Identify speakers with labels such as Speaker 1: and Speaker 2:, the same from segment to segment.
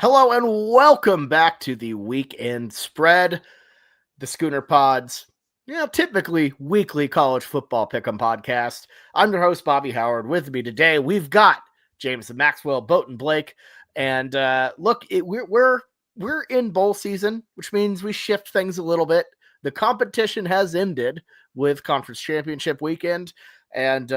Speaker 1: Hello and welcome back to the Weekend Spread, the Schooner Pods, typically weekly college football pick'em podcast. I'm your host, Bobby Howard. With me today, we've got Jameson Maxwell, Boat Blake, and we're in bowl season, which means we shift things a little bit. The competition has ended with Conference Championship weekend, and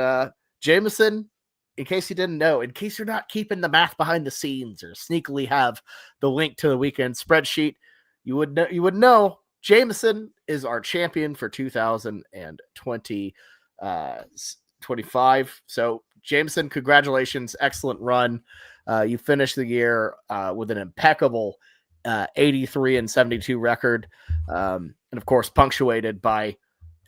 Speaker 1: Jameson, in case you didn't know, in case you're not keeping the math behind the scenes or sneakily have the link to the weekend spreadsheet, you would know Jameson is our champion for 2025. So Jameson, congratulations. Excellent run. You finished the year with an impeccable 83-72 record. And of course, punctuated by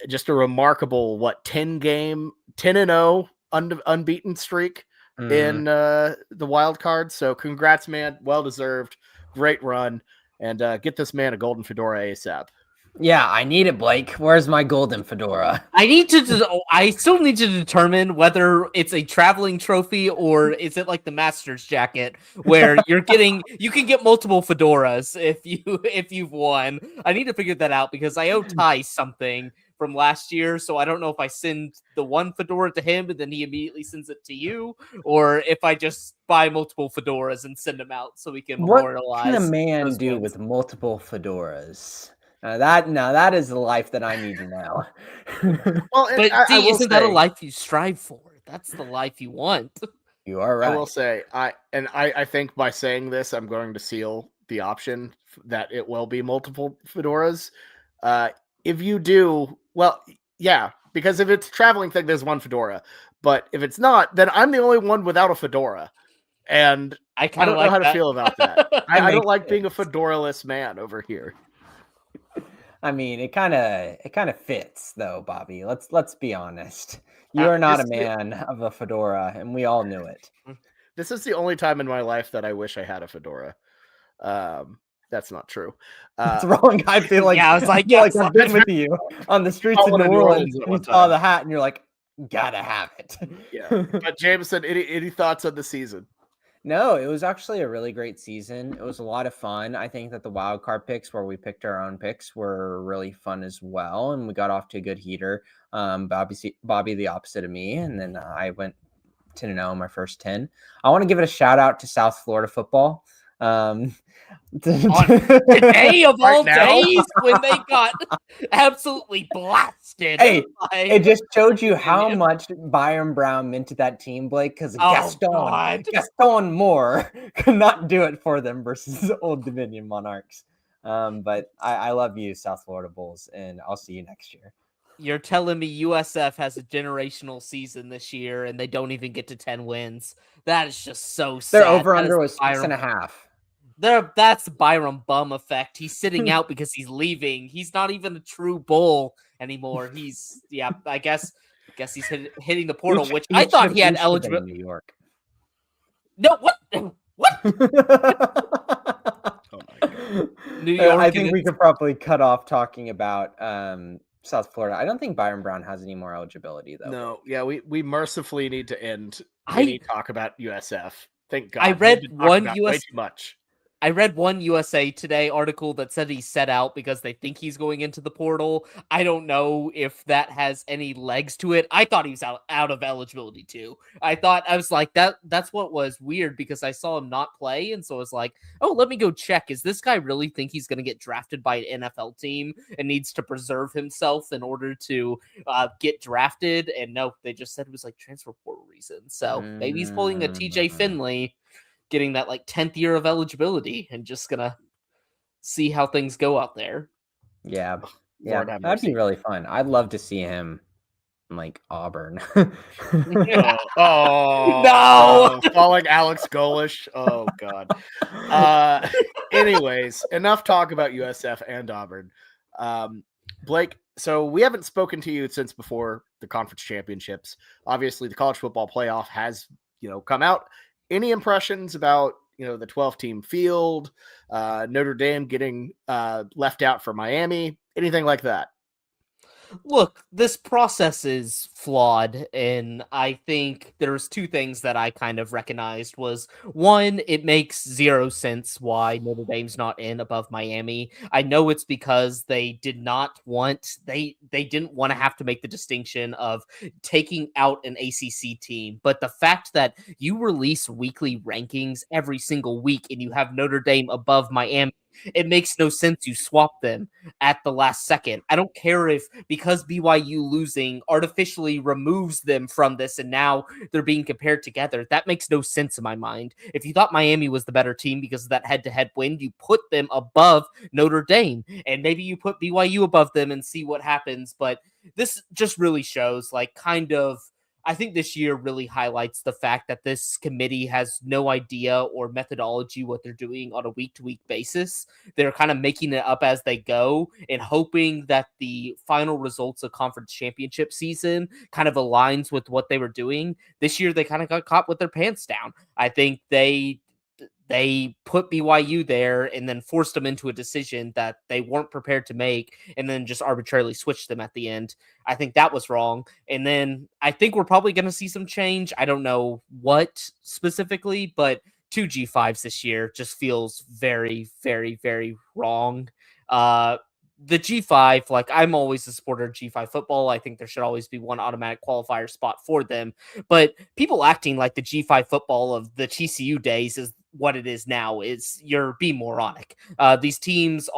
Speaker 1: just a remarkable, 10-0 unbeaten streak in the wild card. So congrats, man. Well deserved. Great run. And get this man a golden fedora ASAP.
Speaker 2: Yeah, I need it, Blake. Where's my golden fedora?
Speaker 3: I still need to determine whether it's a traveling trophy or is it like the Masters jacket where you can get multiple fedoras if you've won. I need to figure that out because I owe Ty something from last year, so I don't know if I send the one fedora to him and then he immediately sends it to you, or if I just buy multiple fedoras and send them out so we can memorialize.
Speaker 2: What can a man do with multiple fedoras? That is the life that I need to know.
Speaker 3: Well, but isn't that a life you strive for? That's the life you want.
Speaker 2: You are right.
Speaker 1: I will say, I think by saying this, I'm going to seal the option that it will be multiple fedoras. If you do, well, yeah, because if it's a traveling thing, there's one fedora. But if it's not, then I'm the only one without a fedora. And I don't know how to feel about that. I don't like being a fedora-less man over here.
Speaker 2: I mean, it kind of fits though, Bobby. Let's be honest. You are not a man of a fedora, and we all knew it.
Speaker 1: This is the only time in my life that I wish I had a fedora. That's not true.
Speaker 2: It's wrong. I feel like
Speaker 3: I was like,
Speaker 2: I've been with you on the streets of New Orleans. You saw the hat, and you're like, gotta have it.
Speaker 1: Yeah. But Jameson, any thoughts on the season?
Speaker 2: No, it was actually a really great season. It was a lot of fun. I think that the wild card picks, where we picked our own picks, were really fun as well, and we got off to a good heater. Bobby the opposite of me, and then I went 10-0 in my first 10. I want to give it a shout out to South Florida football.
Speaker 3: Today of all days when they got absolutely blasted.
Speaker 2: Hey, it just showed you how much Byron Brown meant to that team, Blake, because Gaston Moore could not do it for them versus Old Dominion Monarchs. But I love you, South Florida Bulls, and I'll see you next year.
Speaker 3: You're telling me USF has a generational season this year and they don't even get to 10 wins. That is just so sad.
Speaker 2: Their over-under was 6.5.
Speaker 3: That's Byron Bum effect. He's sitting out because he's leaving. He's not even a true Bull anymore. I guess he's hitting the portal, which I thought he had eligibility.
Speaker 2: New York.
Speaker 3: No, what? What?
Speaker 1: Oh my God.
Speaker 3: New York.
Speaker 2: I think we could probably cut off talking about South Florida. I don't think Byron Brown has any more eligibility, though.
Speaker 1: No, yeah, we mercifully need to end any talk about USF. Thank God.
Speaker 3: I read one
Speaker 1: way too much.
Speaker 3: I read one USA Today article that said he's set out because they think he's going into the portal. I don't know if that has any legs to it. I thought he was out of eligibility too. I was like, that's what was weird because I saw him not play. And so I was like, oh, let me go check. Is this guy really think he's going to get drafted by an NFL team and needs to preserve himself in order to get drafted? And no, they just said it was like transfer portal reasons. So maybe he's pulling a TJ Finley, getting that 10th year of eligibility and just gonna see how things go out there.
Speaker 2: Yeah, that'd be really fun. I'd love to see him in Auburn.
Speaker 1: No, falling Alex Golish. Oh God. Anyways, enough talk about USF and Auburn. Blake, so we haven't spoken to you since before the conference championships. Obviously, the college football playoff has come out. Any impressions about, the 12-team field, Notre Dame getting left out for Miami, anything like that?
Speaker 3: Look, this process is flawed, and I think there's two things that I kind of recognized. Was one, it makes zero sense why Notre Dame's not in above Miami. I know it's because they didn't want to have to make the distinction of taking out an ACC team, but the fact that you release weekly rankings every single week and you have Notre Dame above Miami, it makes no sense you swap them at the last second. I don't care if because BYU losing artificially removes them from this and now they're being compared together. That makes no sense in my mind. If you thought Miami was the better team because of that head-to-head win, you put them above Notre Dame, and maybe you put BYU above them and see what happens. But this just really shows like kind of I think this year really highlights the fact that this committee has no idea or methodology what they're doing on a week-to-week basis. They're kind of making it up as they go and hoping that the final results of conference championship season kind of aligns with what they were doing. This year, they kind of got caught with their pants down. I think they put BYU there and then forced them into a decision that they weren't prepared to make and then just arbitrarily switched them at the end. I think that was wrong. And then I think we're probably going to see some change. I don't know what specifically, but 2G5s this year just feels very, very, very wrong. The G5, like I'm always a supporter of G5 football. I think there should always be one automatic qualifier spot for them. But people acting like the G5 football of the TCU days is what it is now is you're being moronic. These teams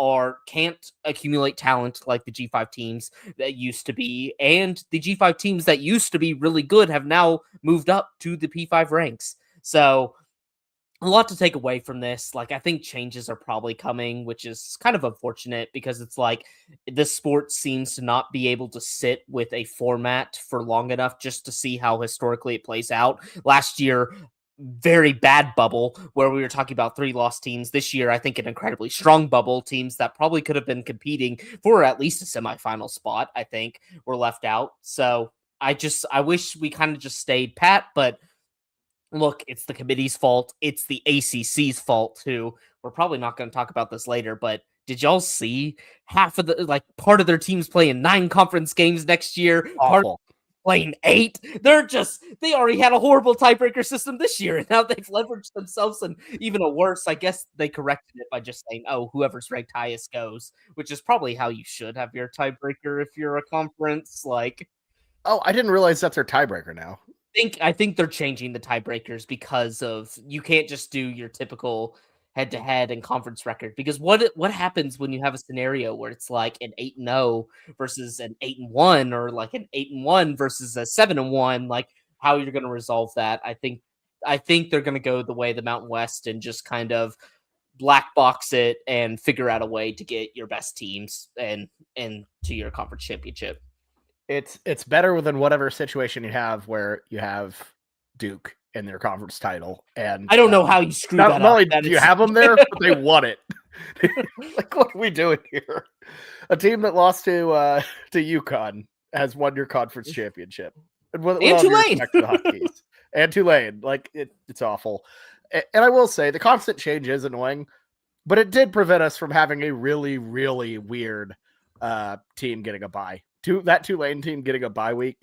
Speaker 3: can't accumulate talent like the G5 teams that used to be, and the G5 teams that used to be really good have now moved up to the P5 ranks. So a lot to take away from this. Like, I think changes are probably coming, which is kind of unfortunate because it's like this sport seems to not be able to sit with a format for long enough just to see how historically it plays out. Last year, very bad bubble where we were talking about 3 lost teams. This year, I think an incredibly strong bubble, teams that probably could have been competing for at least a semifinal spot, I think, were left out. So I wish we kind of just stayed pat, but look, it's the committee's fault. It's the ACC's fault too. We're probably not going to talk about this later, but did y'all see half of part of their teams playing 9 conference games next year? Part
Speaker 1: Awful.
Speaker 3: playing 8. They already had a horrible tiebreaker system this year, and now they've leveraged themselves and even a worse. I guess they corrected it by just saying, "Oh, whoever's ranked highest goes," which is probably how you should have your tiebreaker if you're a conference. Like,
Speaker 1: Oh, I didn't realize that's their tiebreaker now.
Speaker 3: I think they're changing the tiebreakers because of you can't just do your typical head-to-head and conference record, because what happens when you have a scenario where it's like an 8-0 versus an 8-1 or like an 8-1 versus a 7-1, like how you're going to resolve that. I think they're going to go the way of the Mountain West and just kind of black box it and figure out a way to get your best teams and to your conference championship.
Speaker 1: It's better than whatever situation you have where you have Duke in their conference title, and
Speaker 3: I don't know how you screw that up.
Speaker 1: Not only do you have them there, but they won it. Like, what are we doing here? A team that lost to UConn has won your conference championship,
Speaker 3: and Tulane,
Speaker 1: and Tulane. Like it's awful. And I will say the constant change is annoying, but it did prevent us from having a really, really weird team getting a bye. That Tulane team getting a bye week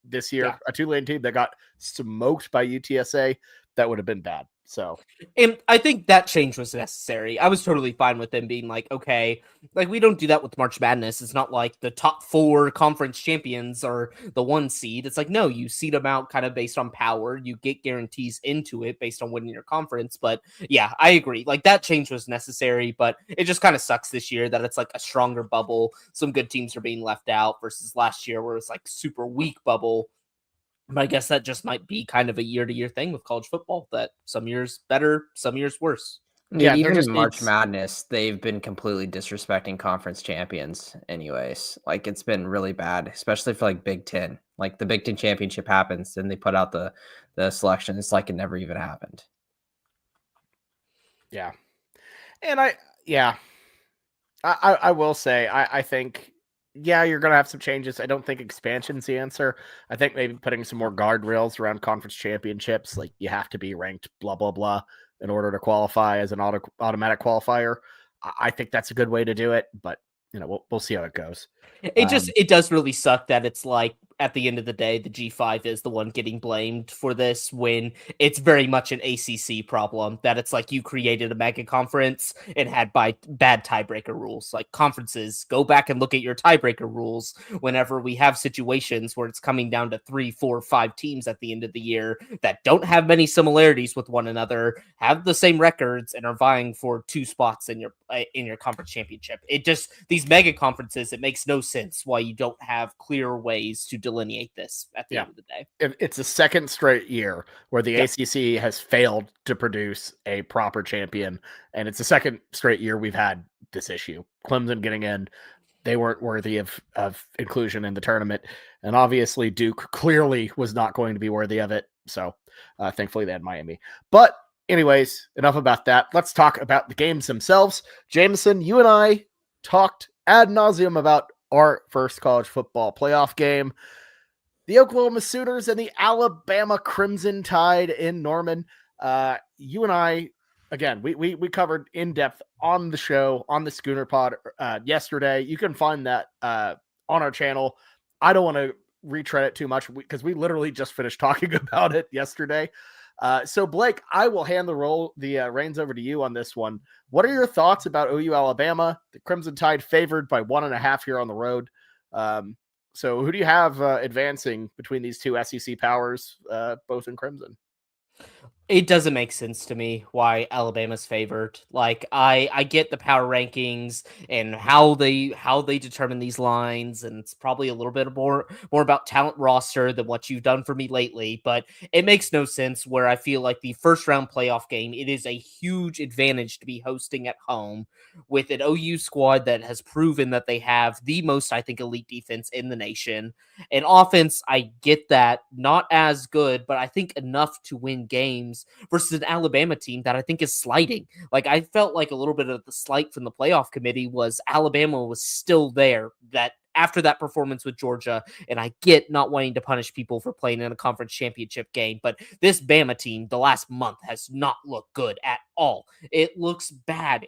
Speaker 1: this year, a Tulane team that got smoked by UTSA, that would have been bad. So,
Speaker 3: and I think that change was necessary. I was totally fine with them being like, okay, like we don't do that with March Madness. It's not like the top 4 conference champions are the 1 seed. It's like, no, you seed them out kind of based on power. You get guarantees into it based on winning your conference. But yeah, I agree. Like that change was necessary, but it just kind of sucks this year that it's like a stronger bubble. Some good teams are being left out versus last year where it's like super weak bubble. But I guess that just might be kind of a year-to-year thing with college football, that some years better, some years worse.
Speaker 2: Yeah, even in March Madness, they've been completely disrespecting conference champions anyways. Like, it's been really bad, especially for like Big Ten. Like, the Big Ten championship happens, and they put out the selection. It's like it never even happened.
Speaker 1: Yeah. And I will say, I think, yeah, you're going to have some changes. I don't think expansion's the answer. I think maybe putting some more guardrails around conference championships, like you have to be ranked blah, blah, blah in order to qualify as an automatic qualifier. I think that's a good way to do it, but we'll see how it goes.
Speaker 3: It does really suck that it's like at the end of the day, the G5 is the one getting blamed for this when it's very much an ACC problem, that it's like you created a mega conference and had bad tiebreaker rules. Like, conferences, go back and look at your tiebreaker rules whenever we have situations where it's coming down to 3, 4, 5 teams at the end of the year that don't have many similarities with one another, have the same records, and are vying for 2 spots in your conference championship. It just, these mega conferences, it makes no sense why you don't have clear ways to delineate this at the end of the day.
Speaker 1: It's a second straight year where the ACC has failed to produce a proper champion, and it's the second straight year we've had this issue. Clemson getting in, they weren't worthy of inclusion in the tournament, and obviously Duke clearly was not going to be worthy of it, so thankfully they had Miami. But anyways, enough about that. Let's talk about the games themselves. Jameson, you and I talked ad nauseum about our first college football playoff game, the Oklahoma Sooners and the Alabama Crimson Tide in Norman. You and I, again, we covered in depth on the show, on the Schooner Pod yesterday. You can find that on our channel. I don't want to retread it too much because we literally just finished talking about it yesterday. So Blake, I will hand the reins over to you on this one. What are your thoughts about OU Alabama? The Crimson Tide favored by 1.5 here on the road. So who do you have advancing between these two SEC powers, both in Crimson?
Speaker 3: It doesn't make sense to me why Alabama's favored. Like, I get the power rankings and how they determine these lines, and it's probably a little bit more about talent roster than what you've done for me lately, but it makes no sense where I feel like the first round playoff game, it is a huge advantage to be hosting at home with an OU squad that has proven that they have the most, I think, elite defense in the nation. And offense, I get that, not as good, but I think enough to win games versus an Alabama team that I think is sliding. Like, I felt like a little bit of the slight from the playoff committee was Alabama was still there that after that performance with Georgia, and I get not wanting to punish people for playing in a conference championship game, but this Bama team the last month has not looked good at all. It looks bad.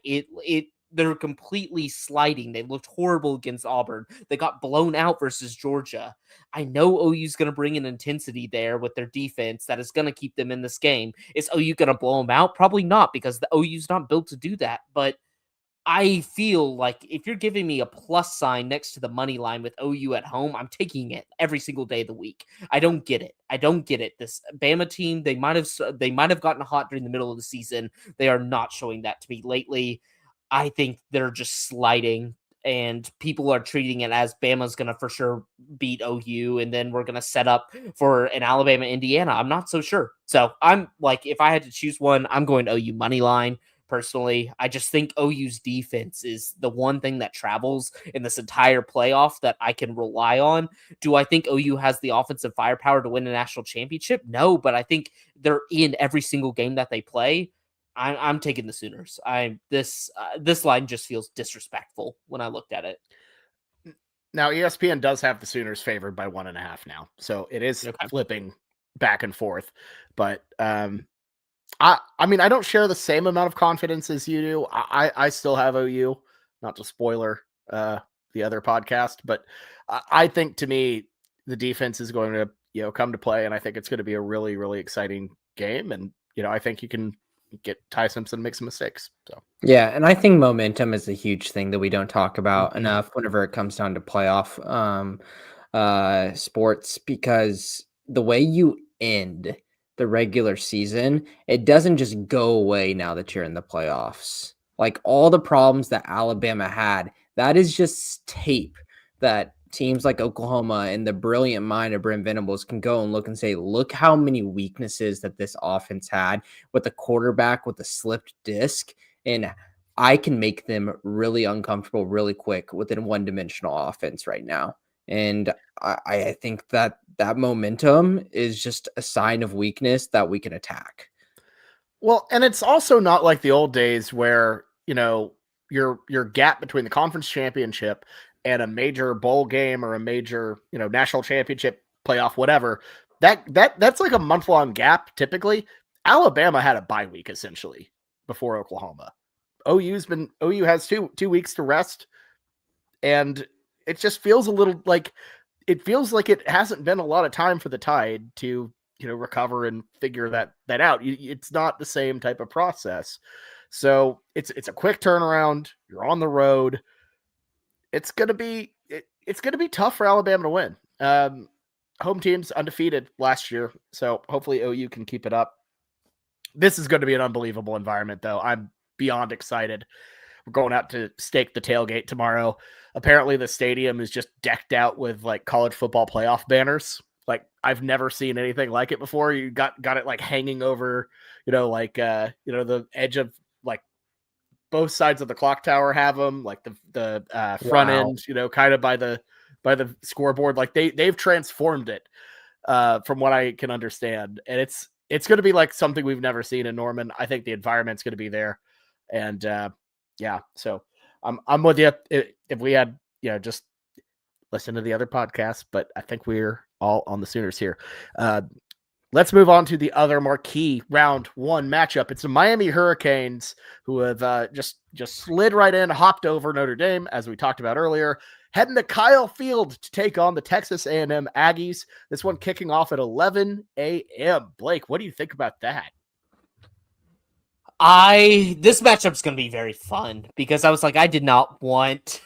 Speaker 3: They're completely sliding. They looked horrible against Auburn. They got blown out versus Georgia. I know OU's going to bring an intensity there with their defense that is going to keep them in this game. Is OU going to blow them out? Probably not, because the OU's not built to do that. But I feel like if you're giving me a plus sign next to the money line with OU at home, I'm taking it every single day of the week. I don't get it. This Bama team, they might have gotten hot during the middle of the season. They are not showing that to me lately. I think they're just sliding, and people are treating it as Bama's going to for sure beat OU, and then we're going to set up for an Alabama-Indiana. I'm not so sure. So I'm like, if I had to choose one, I'm going OU money line. Personally, I just think OU's defense is the one thing that travels in this entire playoff that I can rely on. Do I think OU has the offensive firepower to win a national championship? No, but I think they're in every single game that they play. I'm taking the Sooners. This line just feels disrespectful when I looked at it.
Speaker 1: Now, ESPN does have the Sooners favored by 1.5 now, so it is flipping back and forth. But I mean, I don't share the same amount of confidence as you do. I still have OU, not to spoiler the other podcast, but I think, to me, the defense is going to come to play, and I think it's going to be a really, really exciting game. And I think you can get Ty Simpson make some mistakes. So
Speaker 2: yeah, and I think momentum is a huge thing that we don't talk about enough whenever it comes down to playoff sports, because the way you end the regular season, it doesn't just go away now that you're in the playoffs. Like, all the problems that Alabama had, that is just tape that teams like Oklahoma and the brilliant mind of Brent Venables can go and look and say, look how many weaknesses that this offense had with the quarterback with the slipped disc, and I can make them really uncomfortable really quick with a one-dimensional offense right now. And I think that momentum is just a sign of weakness that we can attack.
Speaker 1: Well, and it's also not like the old days where, your gap between the conference championship and a major bowl game or a major, national championship playoff, whatever, that's like a month-long gap. Typically, Alabama had a bye week essentially before Oklahoma. OU has two weeks to rest, and it just feels a little like it feels like it hasn't been a lot of time for the Tide to, recover and figure that out. It's not the same type of process. So it's a quick turnaround. You're on the road. It's gonna be tough for Alabama to win. Home team's undefeated last year, so hopefully OU can keep it up. This is going to be an unbelievable environment, though. I'm beyond excited. We're going out to stake the tailgate tomorrow. Apparently, the stadium is just decked out with like college football playoff banners. Like I've never seen anything like it before. You got it like hanging over, the edge of like both sides of the clock tower have them, like the front end, kind of by the scoreboard. Like they've transformed it, from what I can understand, and it's going to be like something we've never seen in Norman. I think the environment's going to be there, and so I'm with you. If we had just listen to the other podcasts, but I think we're all on the Sooners here. Let's move on to the other marquee round one matchup. It's the Miami Hurricanes, who have just slid right in, hopped over Notre Dame, as we talked about earlier, heading to Kyle Field to take on the Texas A&M Aggies. This one kicking off at 11 a.m. Blake, what do you think about that?
Speaker 3: This matchup's going to be very fun because I was like, I did not want...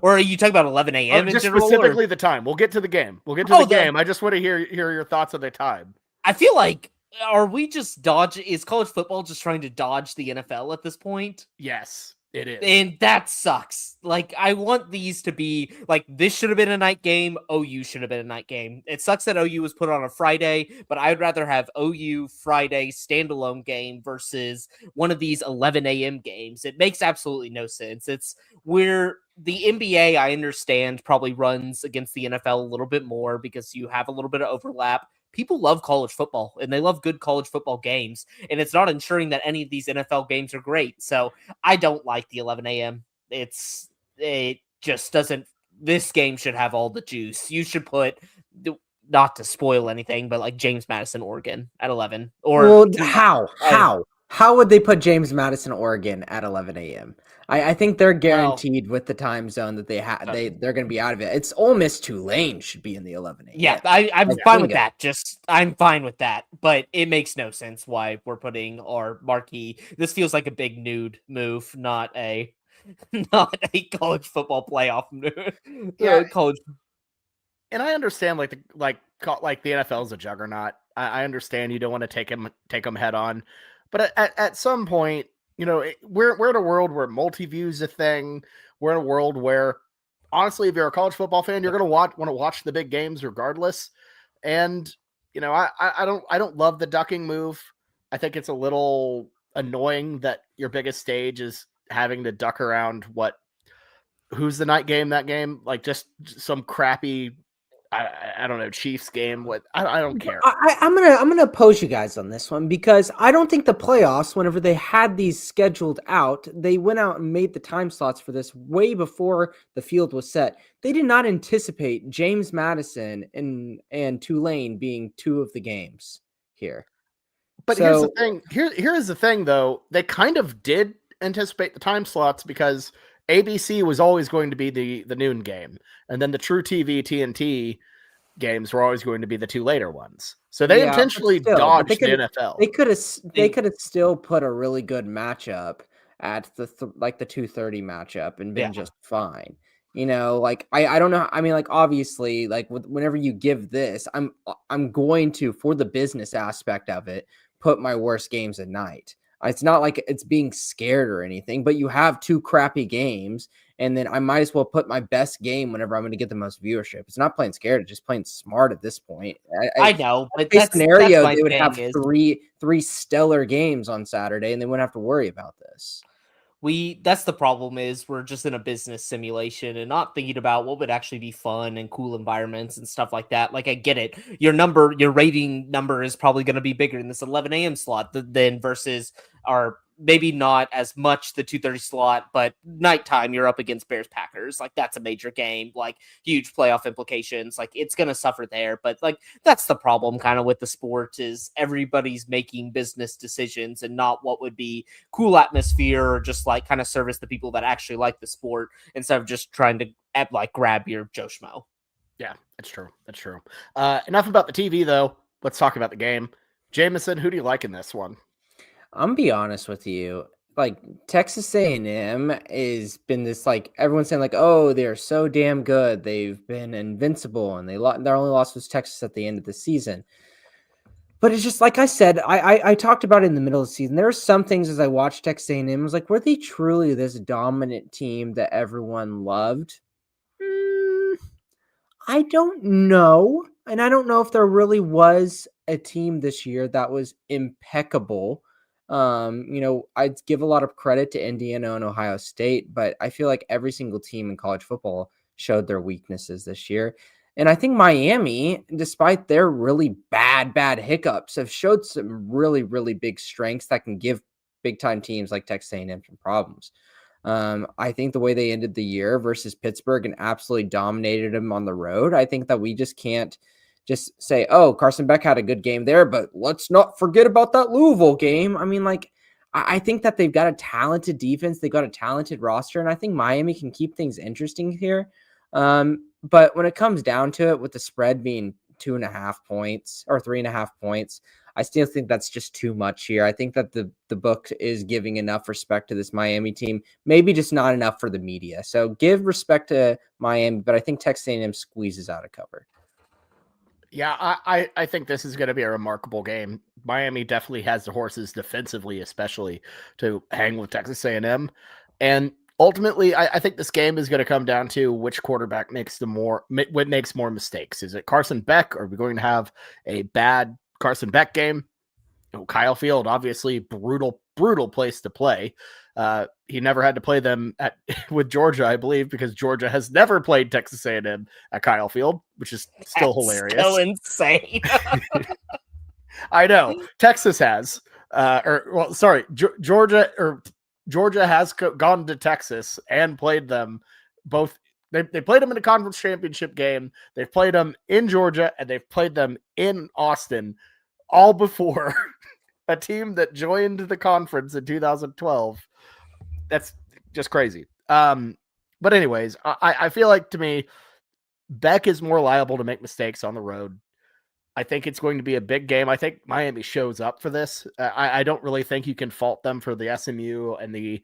Speaker 3: Or are you talking about 11 a.m. in general?
Speaker 1: Specifically the time. We'll get to the game. The game. I just want to hear your thoughts on the time.
Speaker 3: I feel like, are we just is college football just trying to dodge the NFL at this point?
Speaker 1: Yes, it is.
Speaker 3: And that sucks. Like, I want these to be, like, this should have been a night game. OU should have been a night game. It sucks that OU was put on a Friday, but I'd rather have OU Friday standalone game versus one of these 11 a.m. games. It makes absolutely no sense. It's where the NBA, I understand, probably runs against the NFL a little bit more because you have a little bit of overlap. People love college football and they love good college football games, and it's not ensuring that any of these NFL games are great. So I don't like the 11 a.m. It just doesn't. This game should have all the juice. You should put, not to spoil anything, but like James Madison, Oregon at 11. Or
Speaker 2: how would they put James Madison, Oregon at 11 a.m.? I think they're guaranteed with the time zone that they're going to be out of it. It's Ole Miss Tulane should be in the 11 a.m.
Speaker 3: Yeah, I'm fine with that. I'm fine with that, but it makes no sense why we're putting our marquee. This feels like a big nude move, not a college football playoff move.
Speaker 1: Yeah,
Speaker 3: college.
Speaker 1: And I understand like the NFL is a juggernaut. I understand you don't want to take them head on, but at some point, we're in a world where multi-view is a thing. We're in a world where, honestly, if you're a college football fan, you're going to want to watch the big games regardless. And I don't love the ducking move. I think it's a little annoying that your biggest stage is having to duck around who's the night game, that game, like just some crappy, I don't know, Chiefs game. I don't care.
Speaker 2: I'm gonna oppose you guys on this one because I don't think the playoffs, whenever they had these scheduled out, they went out and made the time slots for this way before the field was set. They did not anticipate James Madison and Tulane being two of the games here.
Speaker 1: But here's the thing. Here is the thing, though. They kind of did anticipate the time slots because ABC was always going to be the noon game, and then the True TV TNT games were always going to be the two later ones. So they intentionally dodged the NFL.
Speaker 2: They could have still put a really good matchup at the 2:30 matchup and been just fine. Like I don't know. I mean, like obviously, like whenever you give this, I'm going to, for the business aspect of it, put my worst games at night. It's not like it's being scared or anything, but you have two crappy games, and then I might as well put my best game whenever I'm going to get the most viewership. It's not playing scared; it's just playing smart at this point.
Speaker 3: I know, but
Speaker 2: that's scenario they would have three stellar games on Saturday, and they wouldn't have to worry about this.
Speaker 3: That's the problem, is we're just in a business simulation and not thinking about what would actually be fun and cool environments and stuff like that. Like, I get it. Your rating number is probably going to be bigger in this 11 a.m. slot than versus our, maybe not as much the 2:30 slot, but nighttime you're up against Bears Packers. Like, that's a major game, like huge playoff implications. Like, it's going to suffer there. But like, that's the problem kind of with the sport, is everybody's making business decisions and not what would be cool atmosphere or just like kind of service the people that actually like the sport, instead of just trying to like grab your Joe Schmo.
Speaker 1: Yeah, that's true. That's true. Enough about the TV, though. Let's talk about the game. Jameson, who do you like in this one?
Speaker 2: I'm gonna be honest with you. Like Texas A&M is been this like everyone's saying like, oh, they're so damn good. They've been invincible, and their only loss was Texas at the end of the season. But it's just like I said, I talked about it in the middle of the season. There are some things as I watched Texas A&M, I was like, were they truly this dominant team that everyone loved? I don't know. And I don't know if there really was a team this year that was impeccable. I'd give a lot of credit to Indiana and Ohio State, but I feel like every single team in college football showed their weaknesses this year. And I think Miami, despite their really bad hiccups, have showed some really, really big strengths that can give big time teams like Texas A&M some problems. I think the way they ended the year versus Pittsburgh and absolutely dominated them on the road, I think that we just can't just say, oh, Carson Beck had a good game there, but let's not forget about that Louisville game. I mean, like, I think that they've got a talented defense. They've got a talented roster, and I think Miami can keep things interesting here. But when it comes down to it, with the spread being 2.5 points or 3.5 points, I still think that's just too much here. I think that the book is giving enough respect to this Miami team, maybe just not enough for the media. So give respect to Miami, but I think Texas A&M squeezes out a cover.
Speaker 1: Yeah, I think this is going to be a remarkable game. Miami definitely has the horses defensively, especially to hang with Texas A&M. And ultimately, I think this game is going to come down to which quarterback makes more mistakes. Is it Carson Beck? Are we going to have a bad Carson Beck game? Kyle Field, obviously brutal place to play. He never had to play them with Georgia, I believe, because Georgia has never played Texas A&M at Kyle Field, which is still hilarious.
Speaker 3: Still insane.
Speaker 1: I know Texas has, Georgia has gone to Texas and played them both. They played them in a conference championship game. They've played them in Georgia and they've played them in Austin, all before a team that joined the conference in 2012. That's just crazy. But anyways, I feel like, to me, Beck is more liable to make mistakes on the road. I think it's going to be a big game. I think Miami shows up for this. I don't really think you can fault them for the SMU and the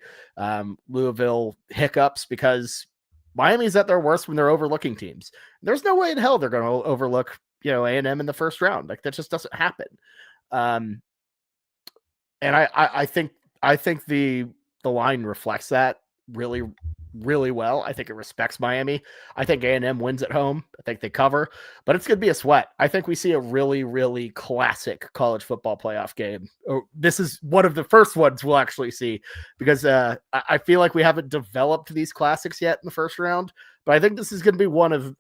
Speaker 1: Louisville hiccups, because Miami's at their worst when they're overlooking teams. There's no way in hell they're going to overlook, A&M in the first round. Like, that just doesn't happen. And I think the line reflects that really, really well. I think it respects Miami. I think A&M wins at home. I think they cover, but it's going to be a sweat. I think we see a really, really classic college football playoff game. This is one of the first ones we'll actually see, because I feel like we haven't developed these classics yet in the first round, but I think this is going to be one of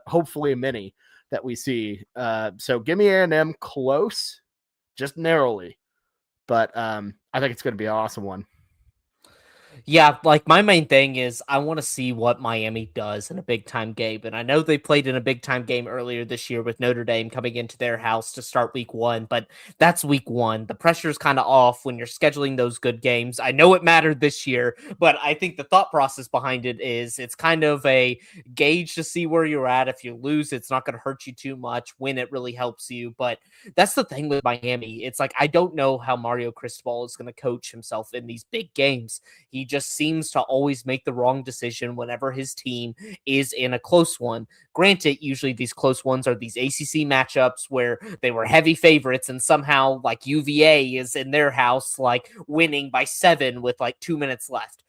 Speaker 1: hopefully many that we see. So give me A&M close, just narrowly. But I think it's going to be an awesome one.
Speaker 3: Yeah, like, my main thing is I want to see what Miami does in a big time game. And I know they played in a big time game earlier this year with Notre Dame coming into their house to start week 1, but that's week 1. The pressure's kind of off when you're scheduling those good games. I know it mattered this year, but I think the thought process behind it is it's kind of a gauge to see where you're at. If you lose, it's not going to hurt you too much. Win, it really helps you. But that's the thing with Miami. It's like, I don't know how Mario Cristobal is going to coach himself in these big games. He just seems to always make the wrong decision whenever his team is in a close one. Granted, usually these close ones are these ACC matchups where they were heavy favorites, and somehow, like, UVA is in their house, like, winning by 7 with like 2 minutes left.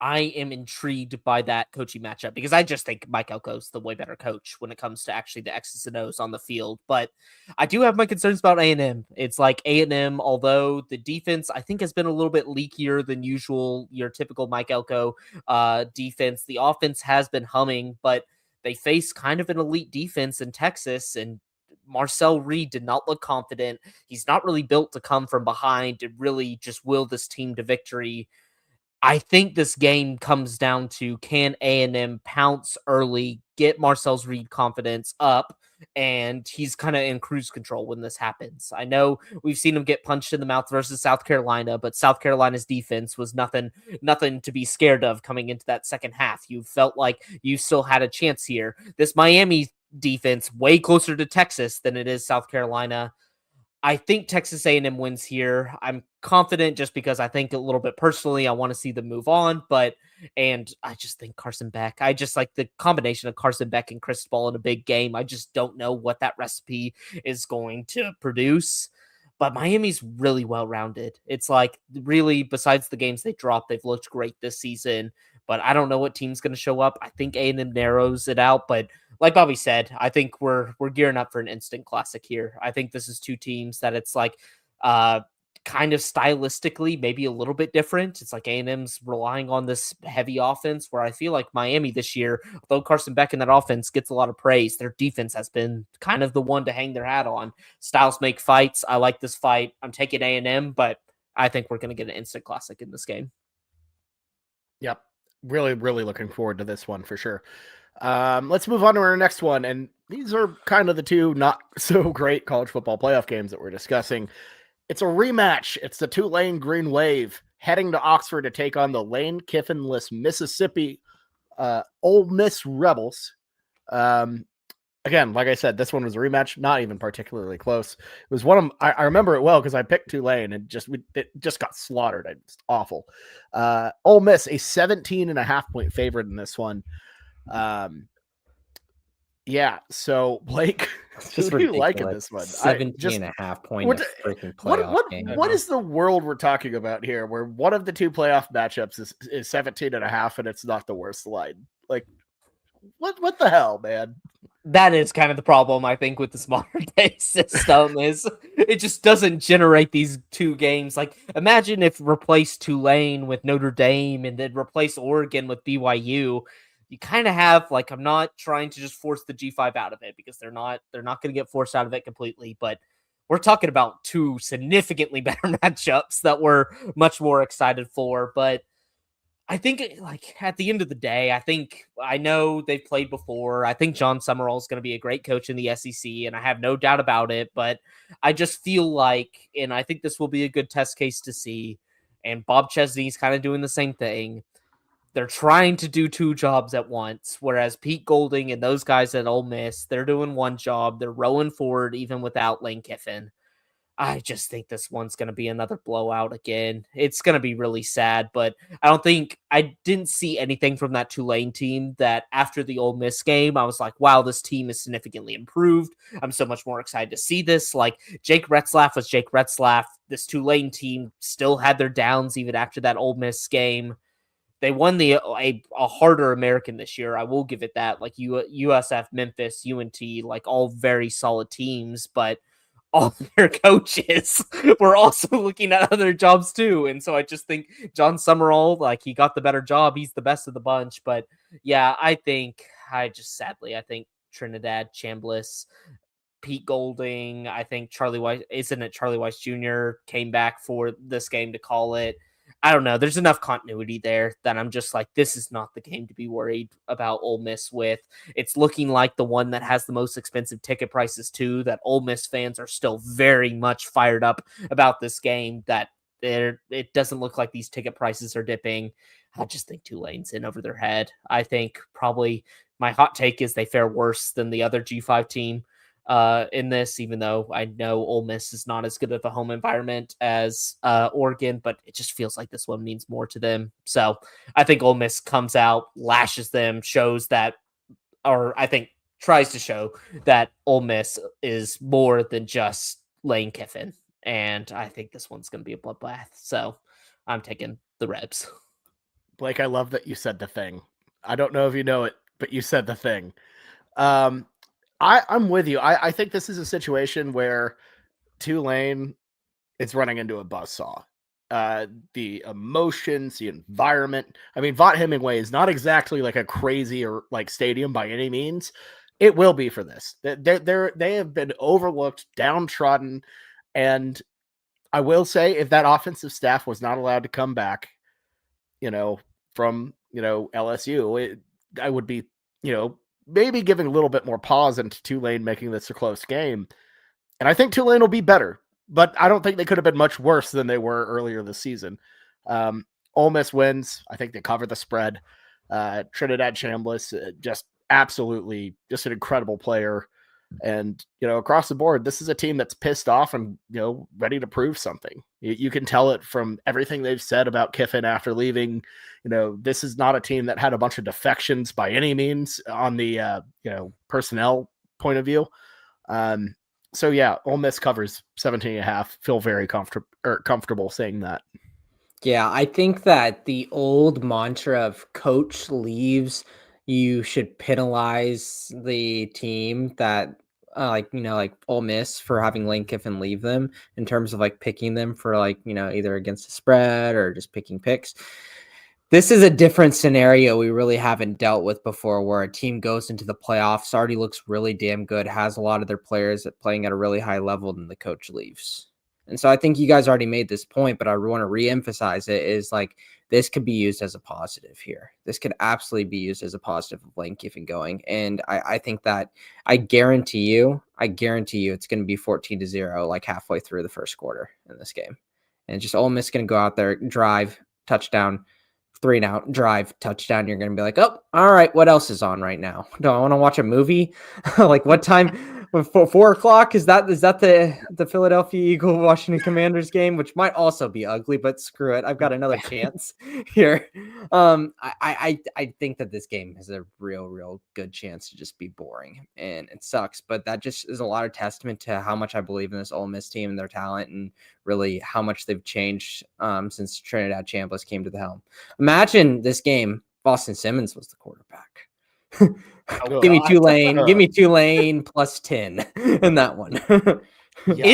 Speaker 3: I am intrigued by that coaching matchup because I just think Mike Elko's the way better coach when it comes to actually the X's and O's on the field. But I do have my concerns about A&M. It's like A&M, although the defense I think has been a little bit leakier than usual, your typical Mike Elko defense. The offense has been humming, but they face kind of an elite defense in Texas, and Marcel Reed did not look confident. He's not really built to come from behind and really just will this team to victory. I think this game comes down to, can A&M pounce early, get Marcel's Reed confidence up, and he's kind of in cruise control when this happens. I know we've seen him get punched in the mouth versus South Carolina, but South Carolina's defense was nothing to be scared of coming into that second half. You felt like you still had a chance here. This Miami defense, way closer to Texas than it is South Carolina. I think Texas A&M wins here. I'm confident just because I think a little bit personally, I want to see them move on, and I just think Carson Beck, I just like the combination of Carson Beck and Cristobal in a big game. I just don't know what that recipe is going to produce, but Miami's really well-rounded. It's like, really, besides the games they dropped, they've looked great this season, but I don't know what team's going to show up. I think A&M narrows it out, but like Bobby said, I think we're gearing up for an instant classic here. I think this is two teams that it's like kind of stylistically maybe a little bit different. It's like A&M's relying on this heavy offense, where I feel like Miami this year, although Carson Beck in that offense gets a lot of praise, their defense has been kind of the one to hang their hat on. Styles make fights. I like this fight. I'm taking A&M, but I think we're going to get an instant classic in this game.
Speaker 1: Yep. Really, really looking forward to this one for sure. Let's move on to our next one. And these are kind of the two not so great college football playoff games that we're discussing. It's a rematch. It's the Tulane Green Wave heading to Oxford to take on the Lane Kiffinless Mississippi Ole Miss Rebels. Again, like I said, this one was a rematch, not even particularly close. It was one of I remember it well because I picked Tulane and it just got slaughtered. It's awful. Ole Miss, a 17.5-point favorite in this one. Yeah, so Blake,
Speaker 2: Just
Speaker 1: who do you like in
Speaker 2: ridiculous.
Speaker 1: this one?
Speaker 2: 17.5-point freaking playoff game.
Speaker 1: What is the world we're talking about here, where one of the two playoff matchups is 17.5 and it's not the worst line? Like, what the hell, man?
Speaker 3: That is kind of the problem, I think, with this modern day system is it just doesn't generate these two games. Like, imagine if replace Tulane with Notre Dame and then replace Oregon with BYU. You kind of have, like, I'm not trying to just force the G5 out of it, because they're not going to get forced out of it completely, but we're talking about two significantly better matchups that we're much more excited for. But I think, like, at the end of the day, I know they've played before. I think John Summerall is going to be a great coach in the SEC, and I have no doubt about it. But I just feel like, and I think this will be a good test case to see, and Bob Chesney's kind of doing the same thing. They're trying to do two jobs at once, whereas Pete Golding and those guys at Ole Miss, they're doing one job. They're rolling forward even without Lane Kiffin. I just think this one's going to be another blowout again. It's going to be really sad, but I didn't see anything from that Tulane team that after the Ole Miss game, I was like, wow, this team is significantly improved. I'm so much more excited to see this. Like, Jake Retzlaff was Jake Retzlaff. This Tulane team still had their downs even after that Ole Miss game. They won a harder American this year. I will give it that. Like, USF, Memphis, UNT, like, all very solid teams, but all their coaches were also looking at other jobs too. And so I just think John Summerall, like, he got the better job. He's the best of the bunch. But yeah, I think Trinidad Chambliss, Pete Golding, I think Charlie Weiss Jr. came back for this game to call it. I don't know. There's enough continuity there that I'm just like, this is not the game to be worried about Ole Miss with. It's looking like the one that has the most expensive ticket prices too, that Ole Miss fans are still very much fired up about this game, that it doesn't look like these ticket prices are dipping. I just think Tulane's in over their head. I think probably my hot take is they fare worse than the other G5 team in this, even though I know Ole Miss is not as good of a home environment as Oregon, but it just feels like this one means more to them. So I think Ole Miss comes out, lashes them, shows that, or I think tries to show that Ole Miss is more than just Lane Kiffin. And I think this one's going to be a bloodbath. So I'm taking the Rebs.
Speaker 1: Blake, I love that you said the thing. I don't know if you know it, but you said the thing. I'm with you. I think this is a situation where Tulane is running into a buzzsaw. The emotions, the environment. I mean, Vaught Hemingway is not exactly like a crazy or like stadium by any means. It will be for this. They have been overlooked, downtrodden, and I will say, if that offensive staff was not allowed to come back, from, LSU. I would be, maybe giving a little bit more pause into Tulane making this a close game. And I think Tulane will be better, but I don't think they could have been much worse than they were earlier this season. Ole Miss wins. I think they cover the spread. Trinidad Chambliss, just absolutely just an incredible player. And, across the board, this is a team that's pissed off and, ready to prove something. You can tell it from everything they've said about Kiffin after leaving. This is not a team that had a bunch of defections by any means on the, personnel point of view. So yeah, Ole Miss covers 17.5. Feel very comfortable saying that.
Speaker 2: Yeah, I think that the old mantra of coach leaves, you should penalize the team that like Ole Miss for having Lane Kiffin leave them in terms of like picking them for either against the spread or just picking picks. This is a different scenario we really haven't dealt with before, where a team goes into the playoffs, already looks really damn good, has a lot of their players playing at a really high level, and the coach leaves. And so I think you guys already made this point, but I want to reemphasize it, is like this could be used as a positive here. This could absolutely be used as a positive of Lane Kiffin going. And I think that I guarantee you it's going to be 14-0 like halfway through the first quarter in this game. And just Ole Miss going to go out there, drive, touchdown, 3-and-out, drive, touchdown. You're going to be like, oh, all right, what else is on right now? Do I want to watch a movie? Like what time? 4:00? Is that the Philadelphia Eagle Washington Commanders game, which might also be ugly, but screw it. I've got another chance here. I think that this game has a real good chance to just be boring, and it sucks. But that just is a lot of testament to how much I believe in this Ole Miss team and their talent, and really how much they've changed since Trinidad Chambliss came to the helm. Imagine this game, Boston Simmons was the quarterback. Give me Tulane plus 10 in that one.
Speaker 3: Yeah.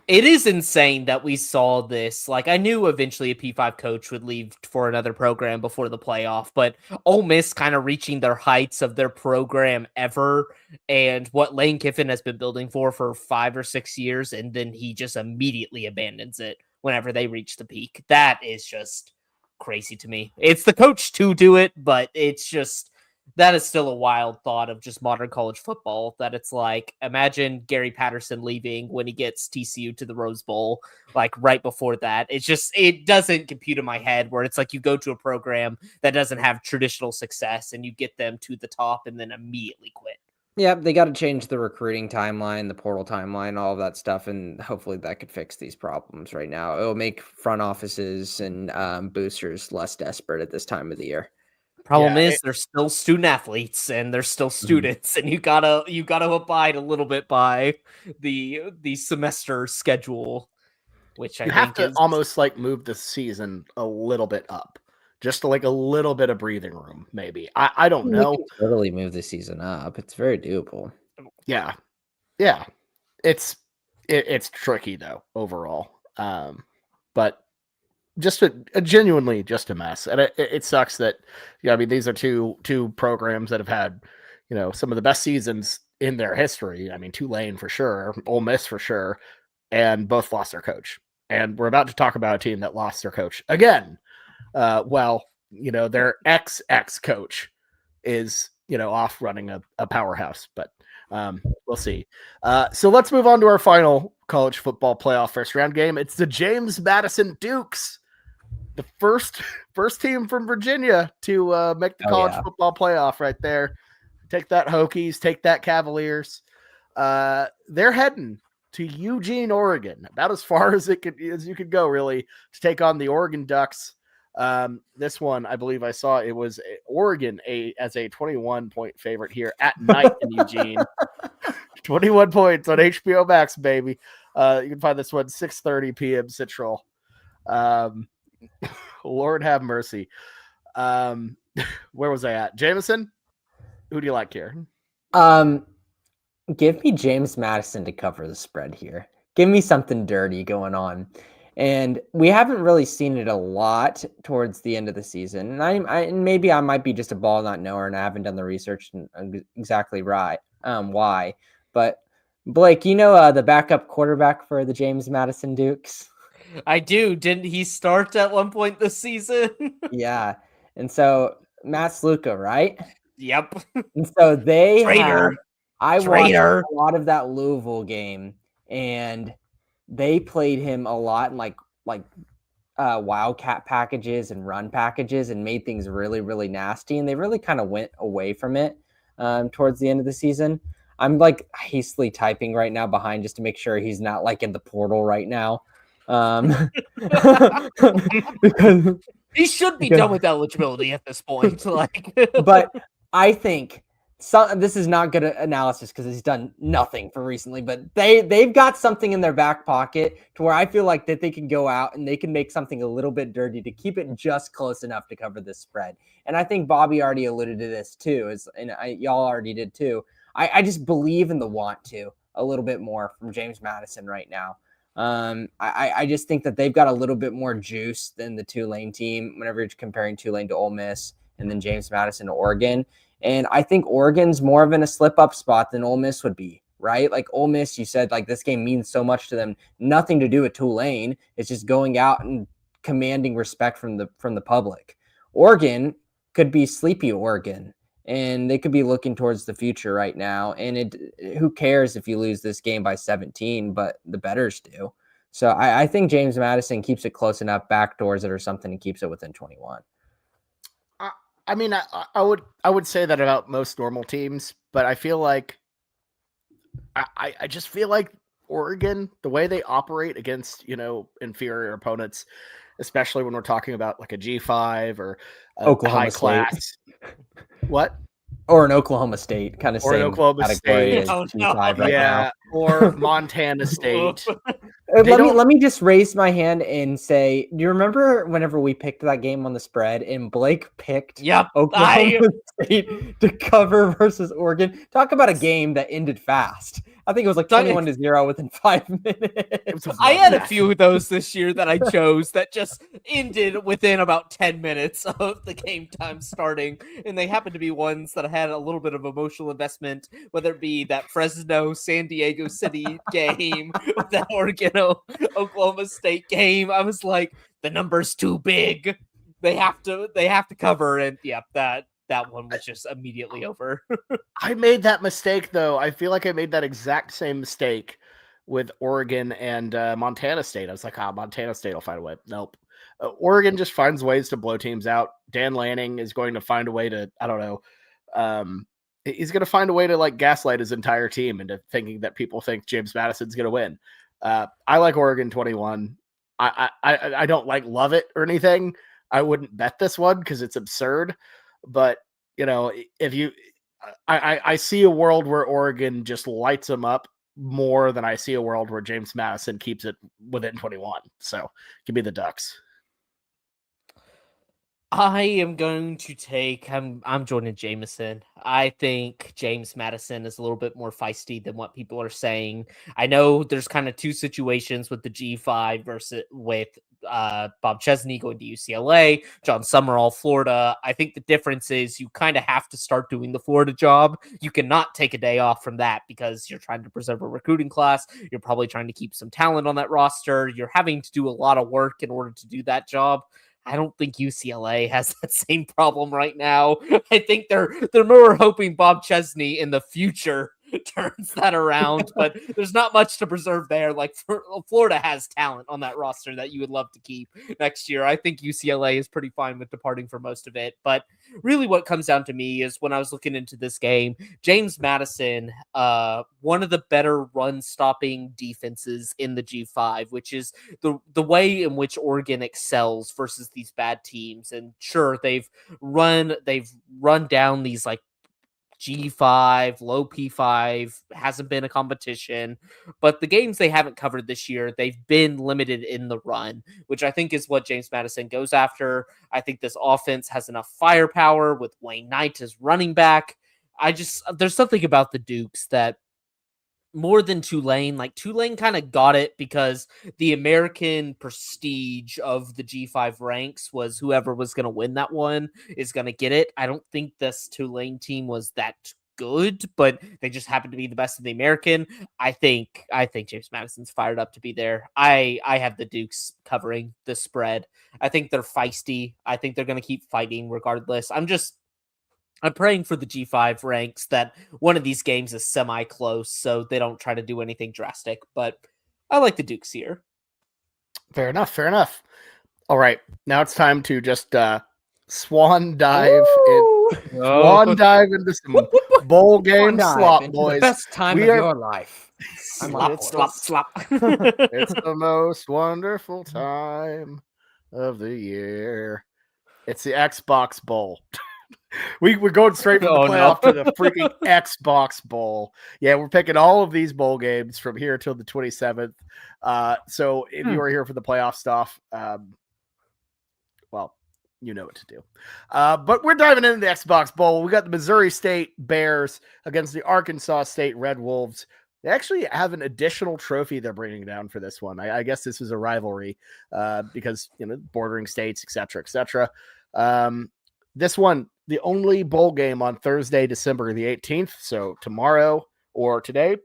Speaker 3: It is insane that we saw this. Like, I knew eventually a P5 coach would leave for another program before the playoff, but Ole Miss kind of reaching their heights of their program ever, and what Lane Kiffin has been building for 5 or 6 years, and then he just immediately abandons it whenever they reach the peak. That is just crazy to me. It's the coach to do it, but it's just... that is still a wild thought of just modern college football, that it's like, imagine Gary Patterson leaving when he gets TCU to the Rose Bowl, like right before that. It doesn't compute in my head, where it's like you go to a program that doesn't have traditional success and you get them to the top and then immediately quit.
Speaker 2: Yeah, they got to change the recruiting timeline, the portal timeline, all of that stuff, and hopefully that could fix these problems right now. It'll make front offices and boosters less desperate at this time of the year.
Speaker 3: Problem is, they're still student athletes and they're still students, and you gotta abide a little bit by the semester schedule, which
Speaker 1: you have to almost like move the season a little bit up, just to like a little bit of breathing room, maybe. I don't know.
Speaker 2: We can totally move the season up. It's very doable.
Speaker 1: Yeah. It's tricky though overall, but just a genuinely just a mess. And it sucks that, I mean, these are two programs that have had, some of the best seasons in their history. I mean, Tulane for sure, Ole Miss for sure, and both lost their coach. And we're about to talk about a team that lost their coach again. Their ex coach is, off running a powerhouse, but we'll see. So let's move on to our final college football playoff first round game. It's the James Madison Dukes, the first team from Virginia to make the college football playoff right there. Take that, Hokies. Take that, Cavaliers. They're heading to Eugene, Oregon, about as far as you could go, really, to take on the Oregon Ducks. This one, I believe I saw it was Oregon as a 21-point favorite here at night in Eugene. 21 points on HBO Max, baby. You can find this one 6:30 p.m. Central. Lord have mercy. Where was I at? Jameson? Who do you like here?
Speaker 2: Give me James Madison to cover the spread here. Give me something dirty going on. And we haven't really seen it a lot towards the end of the season. And maybe I might be just a ball not knower and I haven't done the research exactly right. Why? But Blake, the backup quarterback for the James Madison Dukes?
Speaker 3: I do. Didn't he start at one point this season?
Speaker 2: Yeah. And so Matt Sluka, right?
Speaker 3: Yep.
Speaker 2: And so they have,
Speaker 3: Traitor.
Speaker 2: I watched
Speaker 3: Traitor.
Speaker 2: a lot of that Louisville game, and they played him a lot in like wildcat packages and run packages and made things really, really nasty. And they really kind of went away from it towards the end of the season. I'm like hastily typing right now behind just to make sure he's not like in the portal right now. Because
Speaker 3: He should be done with eligibility at this point. Like,
Speaker 2: but I think this is not good analysis because he's done nothing for recently, but they've got something in their back pocket to where I feel like that they can go out and they can make something a little bit dirty to keep it just close enough to cover this spread. And I think Bobby already alluded to this too, y'all already did too. I just believe in the want to a little bit more from James Madison right now. I just think that they've got a little bit more juice than the Tulane team whenever you're comparing Tulane to Ole Miss and then James Madison to Oregon. And I think Oregon's more of in a slip-up spot than Ole Miss would be, right? Like Ole Miss, you said, like this game means so much to them. Nothing to do with Tulane. It's just going out and commanding respect from the public. Oregon could be sleepy Oregon, and they could be looking towards the future right now. And who cares if you lose this game by 17, but the bettors do. So I think James Madison keeps it close enough, backdoors it or something, and keeps it within 21.
Speaker 1: I mean, I would say that about most normal teams, but I feel like I just feel like Oregon, the way they operate against, inferior opponents, especially when we're talking about like a G5 or a
Speaker 2: Oklahoma
Speaker 1: high class. What?
Speaker 2: Or an Oklahoma State, kind of
Speaker 1: Or an
Speaker 2: same
Speaker 1: Oklahoma
Speaker 2: category
Speaker 1: State.
Speaker 2: as G5 right now.
Speaker 1: Or Montana State.
Speaker 2: Let me just raise my hand and say, do you remember whenever we picked that game on the spread and Blake picked Oklahoma State to cover versus Oregon? Talk about a game that ended fast. I think it was like 21-0 within 5 minutes.
Speaker 3: I had a few of those this year that I chose that just ended within about 10 minutes of the game time starting. And they happened to be ones that had a little bit of emotional investment, whether it be that Fresno San Diego City game or that Oregon Oklahoma State game. I was like, the number's too big. They have to cover. And yeah, that one was just immediately over.
Speaker 1: I made that mistake, though. I feel like I made that exact same mistake with Oregon and Montana State. I was like, Montana State will find a way. Nope. Oregon just finds ways to blow teams out. Dan Lanning is going to find a way to, I don't know, he's going to find a way to like gaslight his entire team into thinking that people think James Madison's going to win. I like Oregon 21. I don't love it or anything. I wouldn't bet this one because it's absurd. But, if I see a world where Oregon just lights them up more than I see a world where James Madison keeps it within 21. So give me the Ducks.
Speaker 3: I am going to take. I'm Jordan Jameson. I think James Madison is a little bit more feisty than what people are saying. I know there's kind of two situations with the G5 versus with Bob Chesney going to UCLA, John Summerall, Florida. I think the difference is you kind of have to start doing the Florida job. You cannot take a day off from that because you're trying to preserve a recruiting class. You're probably trying to keep some talent on that roster. You're having to do a lot of work in order to do that job. I don't think UCLA has that same problem right now. I think they're more hoping Bob Chesney in the future turns that around, but there's not much to preserve there. Like Florida has talent on that roster that you would love to keep next year. I think UCLA is pretty fine with departing for most of it, but really what comes down to me is when I was looking into this game, James Madison, one of the better run stopping defenses in the G5, which is the way in which Oregon excels versus these bad teams. And sure, they've run down these like G5, low P5, hasn't been a competition, but the games they haven't covered this year, they've been limited in the run, which I think is what James Madison goes after. I think this offense has enough firepower with Wayne Knight as running back. There's something about the Dukes that more than Tulane, like Tulane kind of got it because the American prestige of the G5 ranks was whoever was going to win that one is going to get it. I don't think this Tulane team was that good, but they just happen to be the best in the American. I think James Madison's fired up to be there. I have the Dukes covering the spread. I think they're feisty. I think they're going to keep fighting regardless. I'm praying for the G5 ranks that one of these games is semi-close, so they don't try to do anything drastic. But I like the Dukes here.
Speaker 1: Fair enough. All right, now it's time to just swan dive into some bowl game slop, boys.
Speaker 2: The best time of your life.
Speaker 3: Slop.
Speaker 1: It's the most wonderful time of the year. It's the Xbox Bowl. We're going straight from the playoff to the freaking Xbox Bowl. Yeah, we're picking all of these bowl games from here till the 27th. So if you are here for the playoff stuff, well, you know what to do. But we're diving into the Xbox Bowl. We got the Missouri State Bears against the Arkansas State Red Wolves. They actually have an additional trophy they're bringing down for this one. I guess this was a rivalry because, bordering states, et cetera. This one, the only bowl game on Thursday, December the 18th. So tomorrow or today,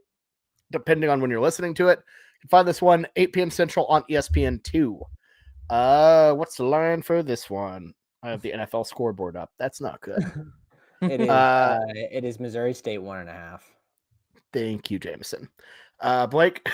Speaker 1: depending on when you're listening to it. You can find this one 8 p.m. Central on ESPN2. What's the line for this one? I have the NFL scoreboard up. That's not good.
Speaker 2: It is Missouri State 1.5.
Speaker 1: Thank you, Jameson. Blake,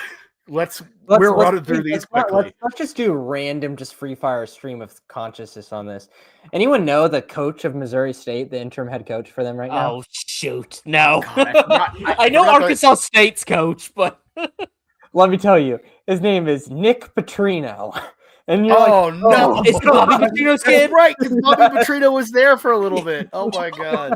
Speaker 1: let's running through these quickly.
Speaker 2: Let's just do random, just free fire stream of consciousness on this. Anyone know the coach of Missouri State, the interim head coach for them right now?
Speaker 3: Oh, shoot. No.
Speaker 1: God,
Speaker 3: I know Arkansas State's coach, but
Speaker 2: let me tell you, his name is Nick Petrino. And you're
Speaker 1: no,
Speaker 3: it's Bobby Petrino's kid,
Speaker 1: right? Because Bobby Petrino was there for a little bit. Oh my God!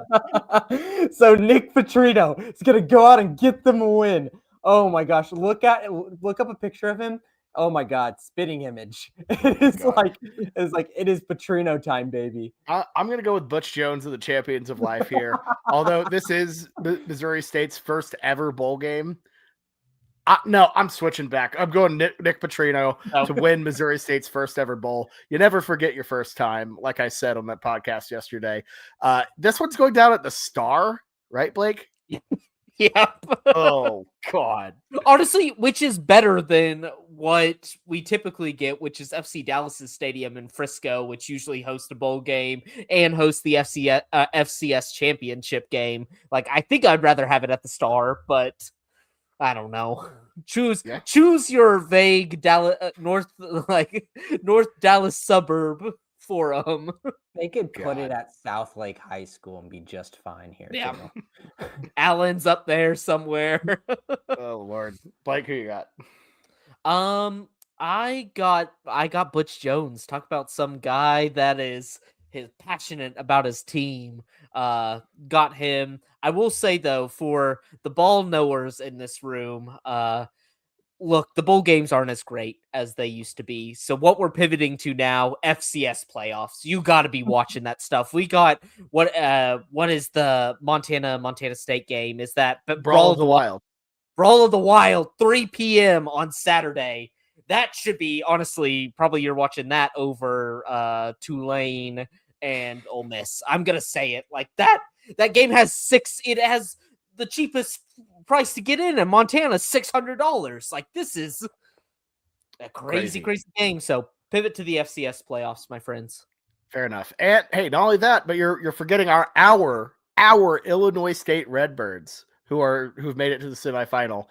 Speaker 2: So Nick Petrino is gonna go out and get them a win. Oh my gosh! Look up a picture of him. Oh my God! Spitting image. It is Petrino time, baby.
Speaker 1: I'm gonna go with Butch Jones of the Champions of Life here. Although this is Missouri State's first ever bowl game. No, I'm switching back. I'm going Nick Petrino to win Missouri State's first ever bowl. You never forget your first time, like I said on that podcast yesterday. This one's going down at the Star, right, Blake?
Speaker 3: Yep.
Speaker 1: Oh, God.
Speaker 3: Honestly, which is better than what we typically get, which is FC Dallas's stadium in Frisco, which usually hosts a bowl game and hosts the FCS championship game. Like, I think I'd rather have it at the Star, but I don't know. Choose your vague North Dallas suburb forum.
Speaker 2: They could put it at South Lake High School and be just fine here.
Speaker 3: Yeah. Allen's up there somewhere.
Speaker 1: Oh Lord. Blake, who you got?
Speaker 3: I got Butch Jones. Talk about some guy that is passionate about his team. Got him. I will say though, for the ball knowers in this room, look, the bowl games aren't as great as they used to be. So what we're pivoting to now, FCS playoffs. You got to be watching that stuff. We got what is the Montana State game? Is that
Speaker 1: Brawl of the Wild?
Speaker 3: Brawl of the Wild, 3 p.m. on Saturday. That should be, honestly, probably you're watching that over Tulane and Ole Miss. I'm gonna say it like that. That game has it has the cheapest price to get in, and Montana's $600. Like, this is a crazy game. So pivot to the FCS playoffs, my friends.
Speaker 1: Fair enough. And hey, not only that, but you're forgetting our Illinois State Redbirds, who've made it to the semifinal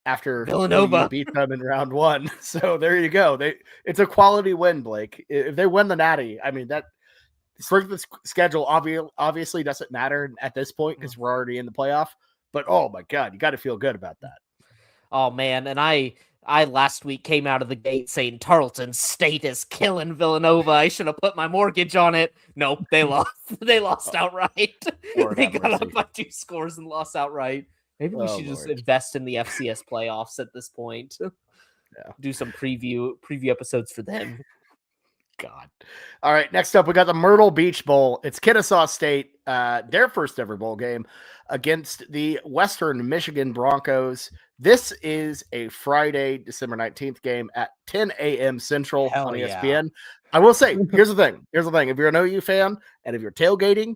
Speaker 1: after
Speaker 3: Villanova
Speaker 1: beat them in round 1. So there you go. It's a quality win, Blake. If they win the Natty, I mean, that strength of schedule obviously doesn't matter at this point because we're already in the playoff. But oh my God, you got to feel good about that.
Speaker 3: Oh man, and I last week came out of the gate saying Tarleton State is killing Villanova. I should have put my mortgage on it. Nope, they lost. They lost outright. They got up by 2 scores and lost outright. Maybe we should just invest in the FCS playoffs at this point.
Speaker 1: Yeah.
Speaker 3: Do some preview episodes for them.
Speaker 1: God. All right, next up, we got the Myrtle Beach Bowl. It's Kennesaw State, their first ever bowl game against the Western Michigan Broncos. This is a Friday, December 19th game at 10 a.m. Central on ESPN. Yeah. I will say, here's the thing. If you're an OU fan and if you're tailgating,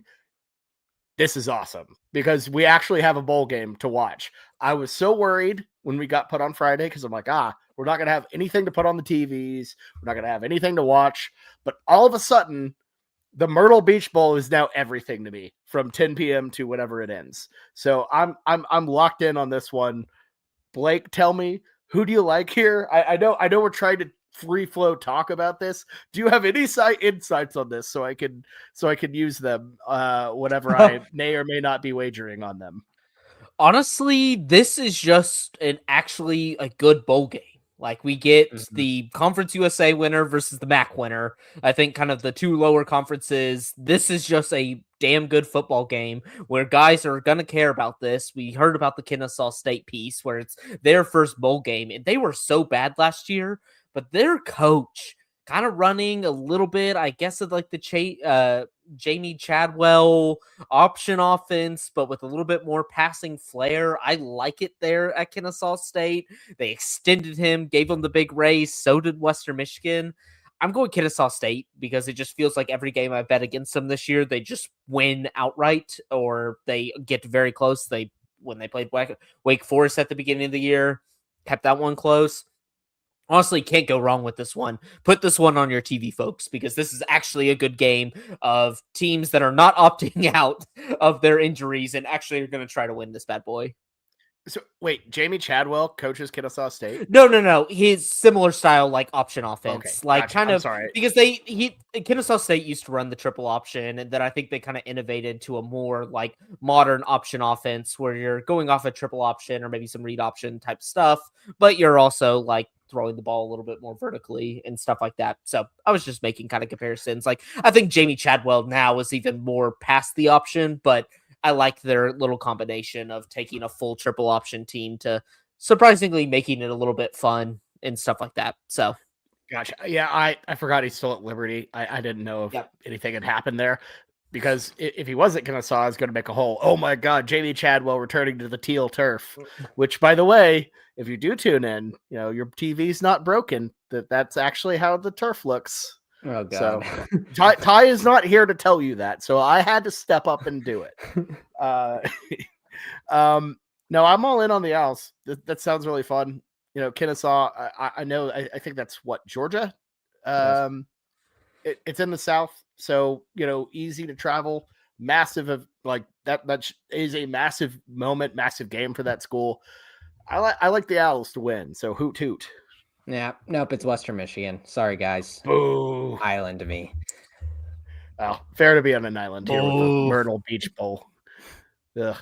Speaker 1: this is awesome because we actually have a bowl game to watch. I was so worried when we got put on Friday because I'm like, we're not going to have anything to put on the TVs. We're not going to have anything to watch. But all of a sudden, the Myrtle Beach Bowl is now everything to me from 10 p.m. to whenever it ends. So I'm locked in on this one. Blake, tell me, who do you like here? I know we're trying to free flow talk about this. Do you have any insights on this so I can use them whenever I may or may not be wagering on them?
Speaker 3: Honestly, this is just actually a good bowl game. Like, we get the Conference USA winner versus the MAC winner. I think kind of the two lower conferences. This is just a damn good football game where guys are going to care about this. We heard about the Kennesaw State piece where it's their first bowl game, and they were so bad last year, but their coach kind of running a little bit, I guess, of like the Jamie Chadwell option offense, but with a little bit more passing flair. I like it there at Kennesaw State. They extended him, gave him the big raise. So did Western Michigan. I'm going Kennesaw State because it just feels like every game I bet against them this year, they just win outright or they get very close. When they played Wake Forest at the beginning of the year, kept that one close. Honestly, can't go wrong with this one. Put this one on your TV, folks, because this is actually a good game of teams that are not opting out of their injuries and actually are going to try to win this bad boy.
Speaker 1: So wait, Jamie Chadwell coaches Kennesaw State?
Speaker 3: No. His similar style, like option offense,
Speaker 1: okay,
Speaker 3: like
Speaker 1: gotcha.
Speaker 3: kind
Speaker 1: I'm
Speaker 3: of
Speaker 1: sorry.
Speaker 3: Because Kennesaw State used to run the triple option, and then I think they kind of innovated to a more like modern option offense where you're going off a triple option or maybe some read option type stuff, but you're also like throwing the ball a little bit more vertically and stuff like that. So I was just making kind of comparisons. Like, I think Jamie Chadwell now is even more past the option, but I like their little combination of taking a full triple option team to surprisingly making it a little bit fun and stuff like that. So,
Speaker 1: gotcha. Yeah, I forgot he's still at Liberty. I didn't know if anything had happened there because if he wasn't Kennesaw, I was going to make a whole, oh my God, Jamie Chadwell returning to the teal turf, which, by the way, if you do tune in, your TV's not broken. That's actually how the turf looks.
Speaker 2: Oh God.
Speaker 1: So Ty is not here to tell you that. So I had to step up and do it. No, I'm all in on the Owls. That sounds really fun. Kennesaw, I know, I think that's what, Georgia? It's in the South. So, easy to travel, massive like that is a massive moment, massive game for that school. I like the Owls to win. So hoot hoot.
Speaker 2: Yeah, nope, it's Western Michigan. Sorry, guys.
Speaker 1: Boo.
Speaker 2: Island to me.
Speaker 1: Well, fair to be on an island here with the Myrtle Beach Bowl. Ugh.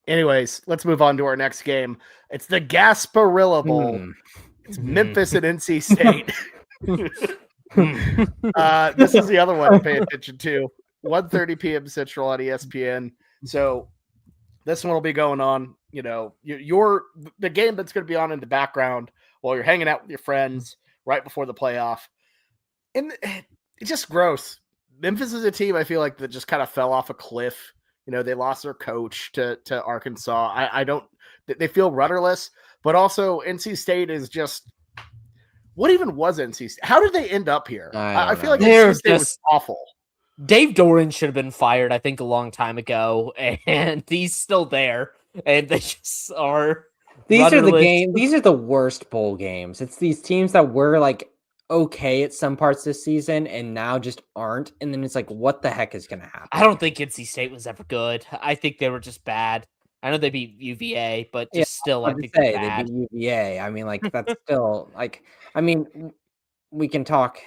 Speaker 1: Anyways, let's move on to our next game. It's the Gasparilla Bowl. It's Memphis and NC State. This is the other one to pay attention to. 1:30 p.m. Central on ESPN. So this one will be going on. The game that's going to be on in the background while you're hanging out with your friends right before the playoff. And it's just gross. Memphis is a team I feel like that just kind of fell off a cliff. They lost their coach to Arkansas. They feel rudderless, but also NC State is just, what even was NC State? How did they end up here? I feel like NC State was awful.
Speaker 3: Dave Doran should have been fired, I think, a long time ago, and he's still there, and they just are.
Speaker 2: These are the worst bowl games. It's these teams that were like okay at some parts this season and now just aren't. And then it's like, what the heck is going to happen?
Speaker 3: I don't think NC State was ever good. I think they were just bad. I know they beat UVA, but still, I think they're bad.
Speaker 2: They beat UVA. I mean, like, that's still like, I mean, we can talk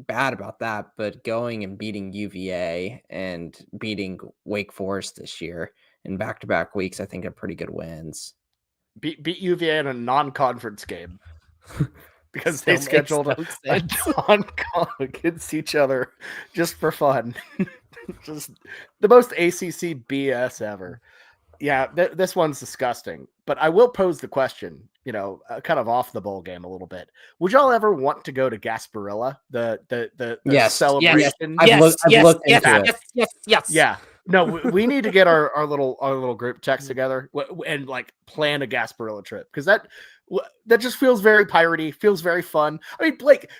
Speaker 2: bad about that, but going and beating UVA and beating Wake Forest this year in back-to-back weeks, I think are pretty good wins.
Speaker 1: Beat UVA in a non-conference game because they scheduled a non-con against each other just for fun. Just the most ACC BS ever. Yeah, this one's disgusting. But I will pose the question, kind of off the bowl game a little bit. Would y'all ever want to go to Gasparilla, the celebration?
Speaker 3: Yes.
Speaker 1: Yeah. No, we need to get our little group text together and like plan a Gasparilla trip because that just feels very piratey, feels very fun. I mean, Blake,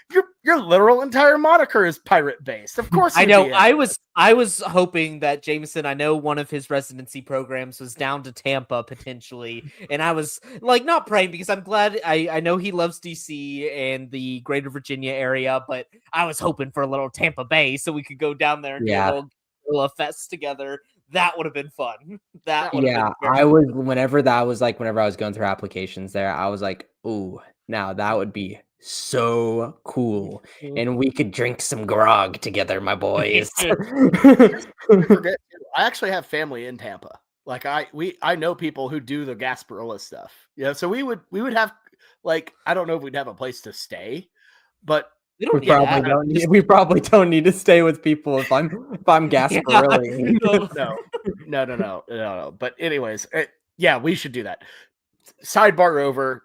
Speaker 1: your literal entire moniker is pirate based. Of course,
Speaker 3: I know. I was I was hoping that Jameson, I know one of his residency programs was down to Tampa potentially. And I was like, not praying because I'm glad I know he loves DC and the greater Virginia area, but I was hoping for a little Tampa Bay so we could go down there and do a little fest together. That would have been fun. That would have been very
Speaker 2: I was whenever I was going through applications there, I was like, ooh, now that would be so cool. And we could drink some grog together, my boys.
Speaker 1: Forget, I actually have family in Tampa. Like I know people who do the Gasparilla stuff. Yeah, so we would have, like, I don't know if we'd have a place to stay, but
Speaker 2: we probably don't need to stay with people if I'm Gasparilla.
Speaker 1: No. But anyways, yeah, we should do that. Sidebar over.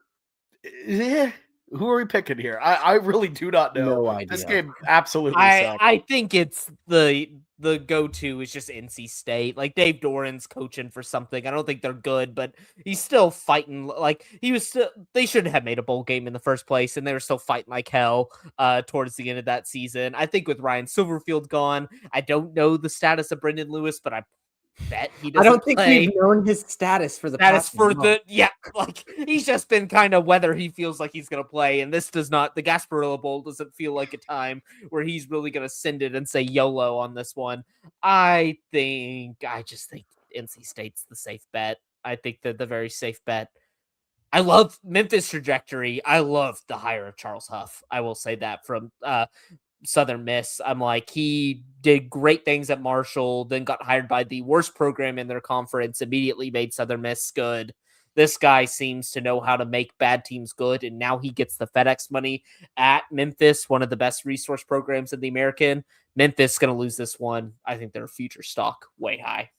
Speaker 1: Who are we picking here? I really do not know.
Speaker 2: No idea.
Speaker 1: This game absolutely sucks.
Speaker 3: I think it's the go-to is just NC State. Like, Dave Doran's coaching for something. I don't think they're good, but he's still fighting. Like, they should have made a bowl game in the first place, and they were still fighting like hell towards the end of that season. I think with Ryan Silverfield gone, I don't know the status of Brendan Lewis, but I bet he doesn't.
Speaker 2: I don't think we've known his status for the past month.
Speaker 3: Like, he's just been kind of whether he feels like he's going to play, and this does not, the Gasparilla Bowl doesn't feel like a time where he's really going to send it and say YOLO on this one. I just think NC State's the safe bet. I think they're the very safe bet. I love Memphis' trajectory. I love the hire of Charles Huff. I will say that from Southern Miss. I'm like, he did great things at Marshall, then got hired by the worst program in their conference, immediately made Southern Miss good. This guy seems to know how to make bad teams good, and now he gets the FedEx money at Memphis, one of the best resource programs in the American. Memphis is going to lose this one. I think their future stock way high.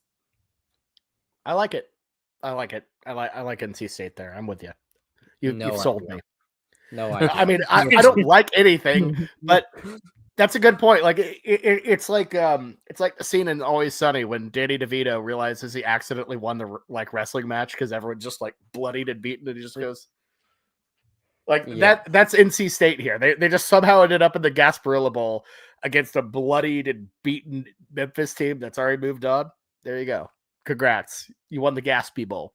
Speaker 1: I like it. I like NC State there. I'm with you. You've sold me.
Speaker 2: No idea.
Speaker 1: I mean, I don't like anything, but that's a good point. Like it's like the scene in Always Sunny when Danny DeVito realizes he accidentally won the wrestling match because everyone just like bloodied and beaten, and he just goes that. That's NC State here. They just somehow ended up in the Gasparilla Bowl against a bloodied and beaten Memphis team that's already moved on. There you go. Congrats, you won the Gaspy Bowl.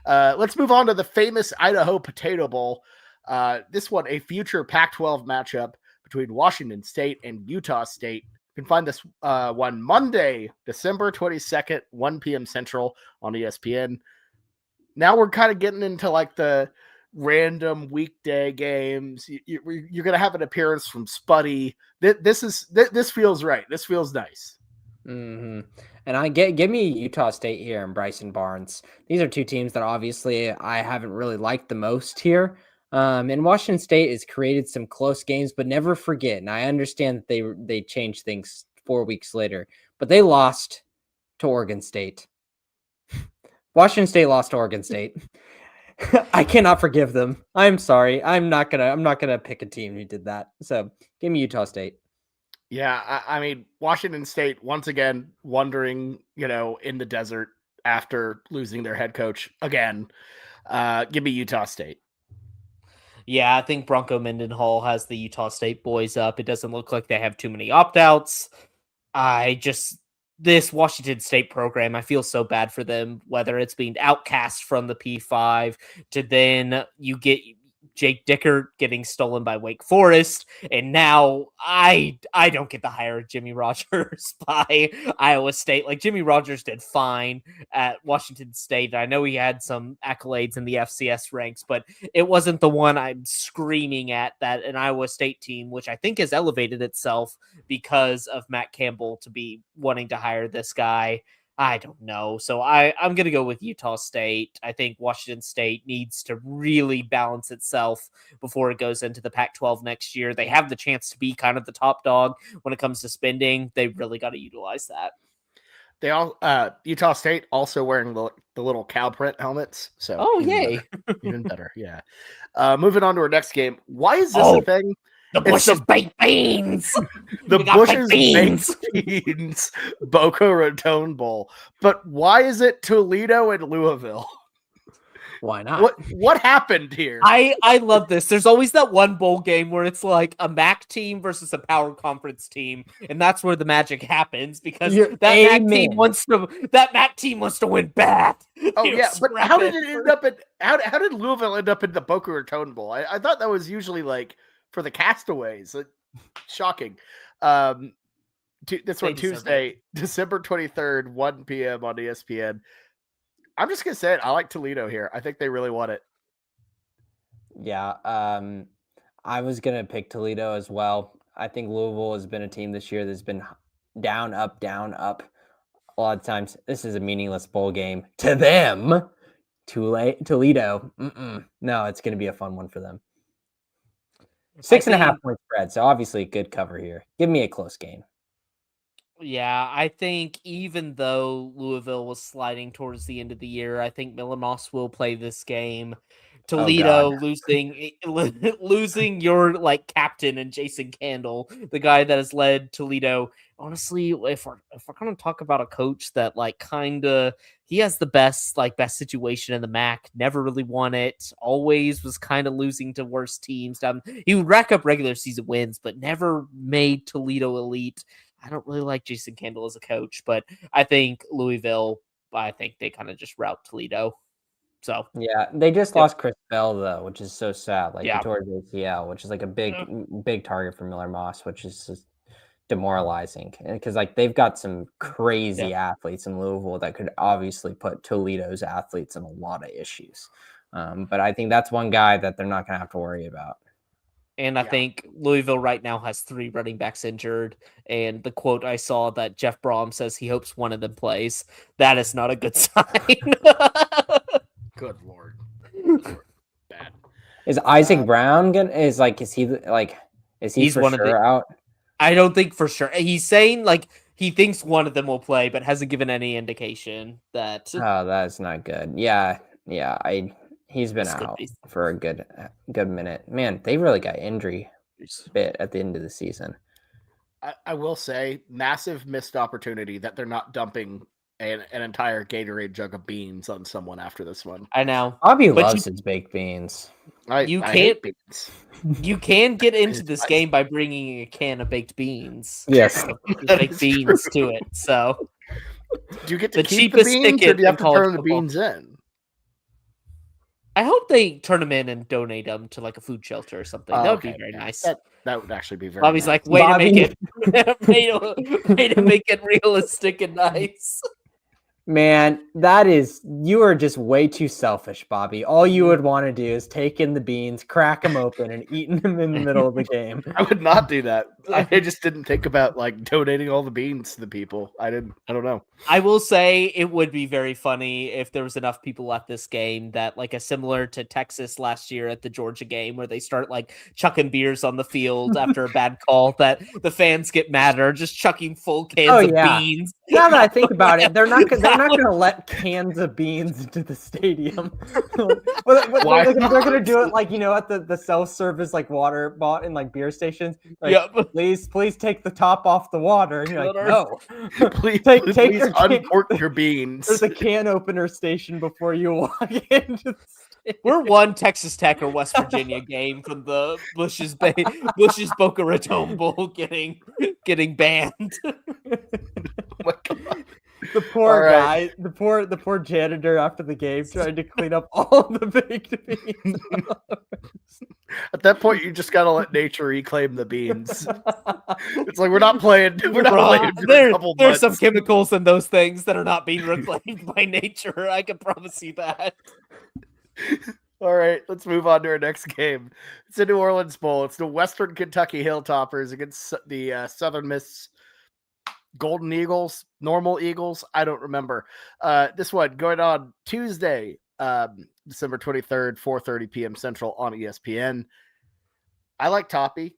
Speaker 1: Let's move on to the famous Idaho Potato Bowl. This one, a future Pac-12 matchup between Washington State and Utah State. You can find this one Monday, December 22nd, 1 p.m. Central on ESPN. Now we're kind of getting into like the random weekday games. You're going to have an appearance from Spuddy. This feels right. This feels nice.
Speaker 2: Mm-hmm. And give me Utah State here and Bryson Barnes. These are two teams that obviously I haven't really liked the most here. And Washington State has created some close games, but never forget. And I understand that they changed things 4 weeks later, but they lost to Oregon State. Washington State lost to Oregon State. I cannot forgive them. I'm sorry. I'm not gonna pick a team who did that. So give me Utah State.
Speaker 1: Yeah, I mean, Washington State, once again, wandering, in the desert after losing their head coach again. Give me Utah State.
Speaker 3: Yeah, I think Bronco Mendenhall has the Utah State boys up. It doesn't look like they have too many opt-outs. This Washington State program, I feel so bad for them, whether it's being outcast from the P5 to then you get Jake Dicker getting stolen by Wake Forest, and now I don't get the hire of Jimmy Rogers by Iowa State. Like, Jimmy Rogers did fine at Washington State. I know he had some accolades in the FCS ranks, but it wasn't the one I'm screaming at that an Iowa State team, which I think has elevated itself because of Matt Campbell to be wanting to hire this guy. I don't know. So I'm going to go with Utah State. I think Washington State needs to really balance itself before it goes into the Pac-12 next year. They have the chance to be kind of the top dog when it comes to spending. They really got to utilize that.
Speaker 1: They all Utah State also wearing the little cow print helmets. So
Speaker 3: yay.
Speaker 1: Even better. Yeah. Moving on to our next game. Why is this a thing?
Speaker 3: The Bush's baked beans.
Speaker 1: The Bush's baked beans Boca Raton Bowl. But why is it Toledo and Louisville?
Speaker 2: Why not?
Speaker 1: What happened here?
Speaker 3: I love this. There's always that one bowl game where it's like a MAC team versus a power conference team, and that's where the magic happens because that MAC team wants to win bad.
Speaker 1: Oh yeah, but how did it end up at how did Louisville end up in the Boca Raton Bowl? I thought that was usually like for the castaways. Shocking. This one Tuesday, December 23rd, 1 p.m. on ESPN. I'm just gonna say it. I like Toledo here. I think they really want it.
Speaker 2: Yeah, I was gonna pick Toledo as well. I think Louisville has been a team this year that's been down, up, down, up. A lot of times, this is a meaningless bowl game to them. Toledo, no, it's gonna be a fun one for them. 6.5 point spread, so obviously a good cover here. Give me a close game.
Speaker 3: Yeah, I think even though Louisville was sliding towards the end of the year, I think Miller Moss will play this game. Toledo losing your like captain and Jason Candle, the guy that has led Toledo. Honestly, if we're gonna talk about a coach that like he has the best situation in the MAC, never really won it, always was kind of losing to worse teams. He would rack up regular season wins, but never made Toledo elite. I don't really like Jason Candle as a coach, but I think Louisville, I think they kind of just route Toledo. So
Speaker 2: yeah, they just lost Chris Bell though, which is so sad. Like he tore his ACL, which is like a big target for Miller Moss, which is just demoralizing because like they've got some crazy athletes in Louisville that could obviously put Toledo's athletes in a lot of issues. But I think that's one guy that they're not gonna have to worry about.
Speaker 3: And I think Louisville right now has 3 running backs injured. And the quote I saw that Jeff Brom says he hopes one of them plays. That is not a good sign.
Speaker 1: Good Lord. Bad.
Speaker 2: Is Isaac Brown is he for sure out?
Speaker 3: I don't think for sure. He's saying like he thinks one of them will play, but hasn't given any indication that.
Speaker 2: Oh, that's not good. Yeah. He's been out for a good minute. Man, they really got injury bit at the end of the season.
Speaker 1: I will say, massive missed opportunity that they're not dumping an entire Gatorade jug of beans on someone after this one.
Speaker 3: I know.
Speaker 2: Bobby loves his baked beans.
Speaker 1: I hate beans.
Speaker 3: You can get into this game by bringing a can of baked beans.
Speaker 2: Yes.
Speaker 3: Baked beans to it. So,
Speaker 1: do you get to keep the beans, or do you have to turn the beans in?
Speaker 3: I hope they turn them in and donate them to like a food shelter or something. That would be very nice.
Speaker 1: That would actually be very
Speaker 3: Bobby's
Speaker 1: nice.
Speaker 3: like, way to make it realistic and nice.
Speaker 2: Man, you are just way too selfish, Bobby. All you would want to do is take in the beans, crack them open, and eat them in the middle of the game.
Speaker 1: I would not do that. I just didn't think about like donating all the beans to the people. I don't know.
Speaker 3: I will say it would be very funny if there was enough people at this game that like a similar to Texas last year at the Georgia game where they start like chucking beers on the field after a bad call that the fans get mad or just chucking full cans of beans.
Speaker 2: Now that I think about it, they're not going to let cans of beans into the stadium. They're going to do it like, at the self-service like water bought in like beer stations. Like, please take the top off the water. And you're like, no.
Speaker 1: please uncork your beans.
Speaker 2: There's a can opener station before you walk into the stadium.
Speaker 3: We're one Texas Tech or West Virginia game from the Bush's Boca Raton Bowl getting banned.
Speaker 1: Oh my God.
Speaker 2: The poor guy, the poor janitor after the game trying to clean up all the baked beans.
Speaker 1: At that point, you just gotta let nature reclaim the beans. It's like we're not playing. We're not playing.
Speaker 3: There's some chemicals in those things that are not being reclaimed by nature. I can promise you that.
Speaker 1: All right, let's move on to our next game. It's a New Orleans Bowl. It's the Western Kentucky Hilltoppers against the Southern Miss Golden Eagles, Normal Eagles. I don't remember. This one going on Tuesday, December 23rd, 4:30 p.m. Central on ESPN. I like Toppy.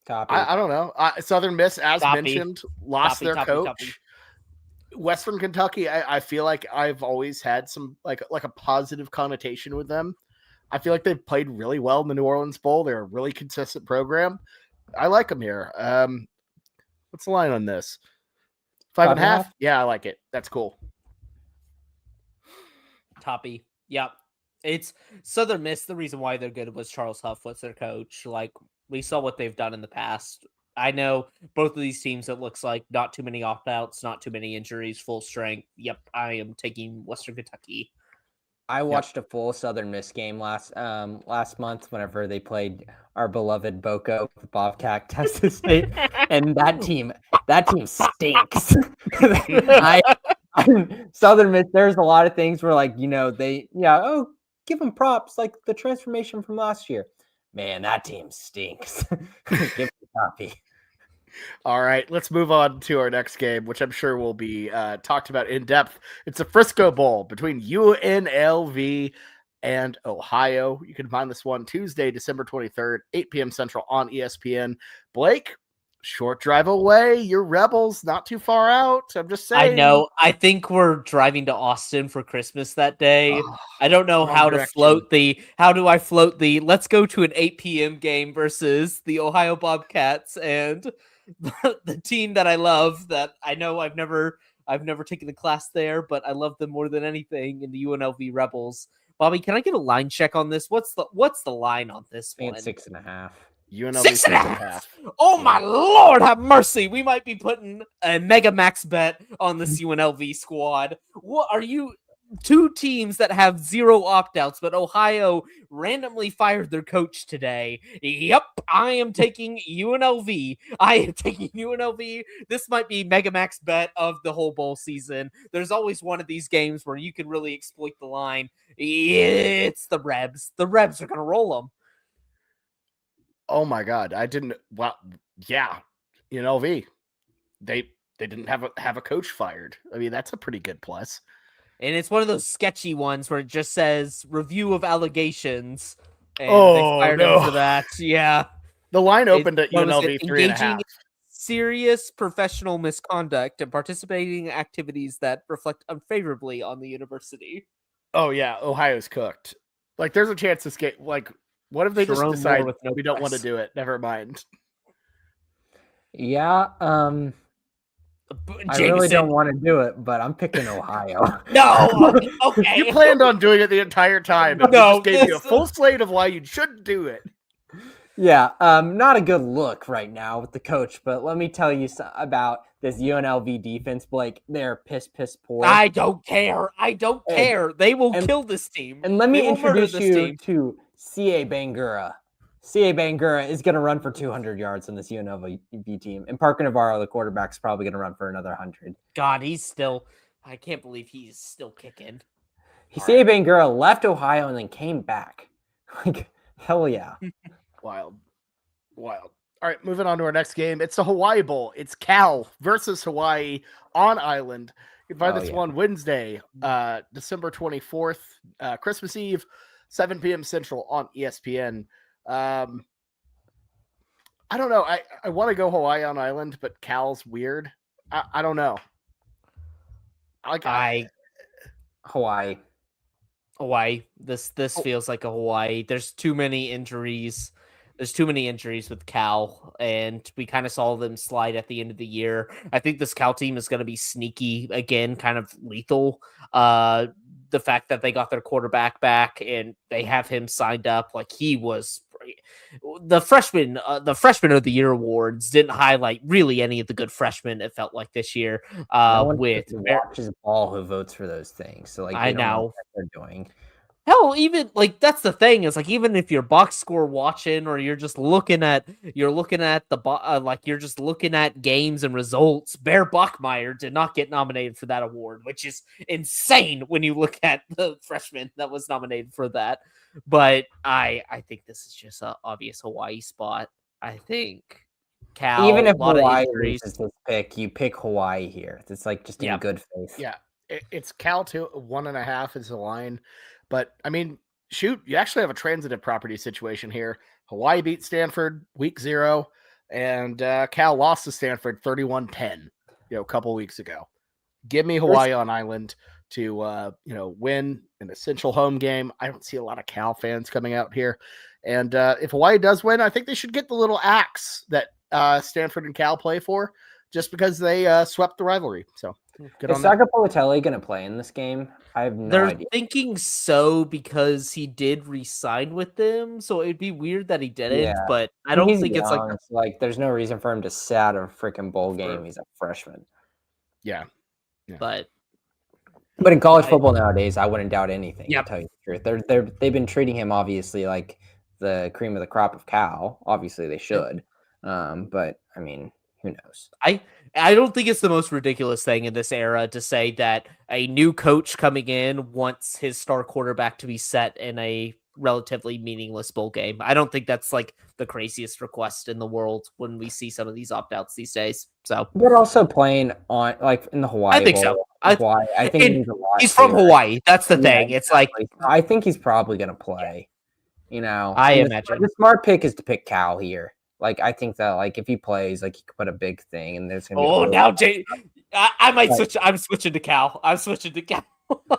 Speaker 1: I don't know. Southern Miss, as mentioned, lost their coach. Western Kentucky, I feel like I've always had some like a positive connotation with them. I feel like they've played really well in the New Orleans Bowl. They're a really consistent program. I like them here. What's the line on this? 5.5? Yeah, I like it. That's cool.
Speaker 3: Toppy. Yep. It's Southern Miss. The reason why they're good was Charles Huff was their coach. Like, we saw what they've done in the past. I know both of these teams, it looks like not too many opt-outs, not too many injuries, full strength. Yep, I am taking Western Kentucky.
Speaker 2: I watched a full Southern Miss game last month whenever they played our beloved Boco Bobcat Texas State, and that team stinks. Southern Miss, there's a lot of things where give them props like the transformation from last year. Man, that team stinks. Give them a copy.
Speaker 1: All right, let's move on to our next game, which I'm sure will be talked about in depth. It's a Frisco Bowl between UNLV and Ohio. You can find this one Tuesday, December 23rd, 8 p.m. Central on ESPN. Blake, short drive away. Your Rebels not too far out. I'm just saying.
Speaker 3: I know. I think we're driving to Austin for Christmas that day.
Speaker 1: Oh,
Speaker 3: I don't know how to
Speaker 1: direction.
Speaker 3: how do I float the let's go to an 8 p.m. game versus the Ohio Bobcats and the team that I love, that I know I've never taken a class there, but I love them more than anything, in the UNLV Rebels. Bobby, can I get a line check on this? What's the line on this one?
Speaker 2: 6.5.
Speaker 1: UNLV
Speaker 3: 6.5. Oh my Lord, have mercy! We might be putting a mega max bet on this UNLV squad. What are you? Two teams that have 0 opt-outs, but Ohio randomly fired their coach today. Yep, I am taking UNLV. I am taking UNLV. This might be mega max bet of the whole bowl season. There's always one of these games where you can really exploit the line. It's the Rebs. The Rebs are going to roll them.
Speaker 1: Oh my God, I didn't. Well, yeah, UNLV. They didn't have a coach fired. I mean, that's a pretty good plus.
Speaker 3: And it's one of those sketchy ones where it just says review of allegations. And they fired him for that. Yeah.
Speaker 1: The line opened at UNLV 3.5.
Speaker 3: Serious professional misconduct and participating in activities that reflect unfavorably on the university.
Speaker 1: Oh yeah, Ohio's cooked. Like, there's a chance this game. Like, what if they just decide we don't want to do it? Never mind.
Speaker 2: Yeah. I really don't want to do it, but I'm picking Ohio.
Speaker 3: No, okay.
Speaker 1: You planned on doing it the entire time, and no, we just gave you a full slate of why you shouldn't do it.
Speaker 2: Yeah, not a good look right now with the coach, but let me tell you about this UNLV defense, Blake. They're piss poor.
Speaker 3: I don't care. care. They will kill this team.
Speaker 2: And let me introduce you to C.A. Bangura. C.A. Bangura is going to run for 200 yards on this UNLV team. And Parker Navarro, the quarterback, is probably going to run for another 100.
Speaker 3: God, I can't believe he's still kicking.
Speaker 2: C.A. Bangura left Ohio and then came back. Like, hell yeah.
Speaker 1: Wild. All right, moving on to our next game. It's the Hawaii Bowl. It's Cal versus Hawaii on Island. You can find this one Wednesday, December 24th, Christmas Eve, 7 p.m. Central on ESPN. I don't know. I want to go Hawaii on Island, but Cal's weird. I don't know.
Speaker 2: Hawaii.
Speaker 3: This feels like a Hawaii. There's too many injuries. There's too many injuries with Cal, and we kind of saw them slide at the end of the year. I think this Cal team is going to be sneaky again, kind of lethal. The fact that they got their quarterback back and they have him signed up, like he was the freshman of the year awards didn't highlight really any of the good freshmen. It felt like this year,
Speaker 2: no one watches ball who votes for those things. So like,
Speaker 3: I know
Speaker 2: what they're doing.
Speaker 3: Hell, even like that's the thing is like even if you're box score watching or you're just looking at you're looking at games and results, Bear Bachmeier did not get nominated for that award, which is insane when you look at the freshman that was nominated for that. But I think this is just an obvious Hawaii spot. I think Cal,
Speaker 2: even if Hawaii loses this pick, you pick Hawaii here. It's like just in good faith.
Speaker 1: Yeah, it's Cal 1.5 is the line. But, I mean, shoot, you actually have a transitive property situation here. Hawaii beat Stanford week 0, and Cal lost to Stanford 31-10, a couple weeks ago. Give me Hawaii on Island to, win an essential home game. I don't see a lot of Cal fans coming out here. And if Hawaii does win, I think they should get the little axe that Stanford and Cal play for just because they swept the rivalry. So Good
Speaker 2: Is
Speaker 1: on them.
Speaker 2: Sagapolatelli going to play in this game? I have no
Speaker 3: They're
Speaker 2: idea.
Speaker 3: thinking so because he did re-sign with them, so it'd be weird that he didn't.
Speaker 2: Yeah.
Speaker 3: But I don't
Speaker 2: He's
Speaker 3: think it's
Speaker 2: young, so, like there's no reason for him to sit out a freaking bowl game. He's a freshman.
Speaker 1: Yeah.
Speaker 3: But
Speaker 2: in college football nowadays, I wouldn't doubt anything.
Speaker 3: Yep.
Speaker 2: To tell you the truth, they've been treating him obviously like the cream of the crop of Cal. Obviously, they should. But I mean, who knows?
Speaker 3: I don't think it's the most ridiculous thing in this era to say that a new coach coming in wants his star quarterback to be set in a relatively meaningless bowl game. I don't think that's like the craziest request in the world when we see some of these opt-outs these days. So,
Speaker 2: but also playing on like in the Hawaii
Speaker 3: I think
Speaker 2: Bowl,
Speaker 3: so.
Speaker 2: Hawaii, I think it means a lot.
Speaker 3: He's from
Speaker 2: too,
Speaker 3: Hawaii. That's the
Speaker 2: Yeah,
Speaker 3: thing. It's like
Speaker 2: I think he's probably going to play. You know,
Speaker 3: I
Speaker 2: and
Speaker 3: imagine
Speaker 2: the smart pick is to pick Cal here. Like I think that like if he plays, like he could put a big thing, and there's gonna be.
Speaker 3: Oh, now Jay, I might switch. I'm switching to Cal. I'm switching to Cal.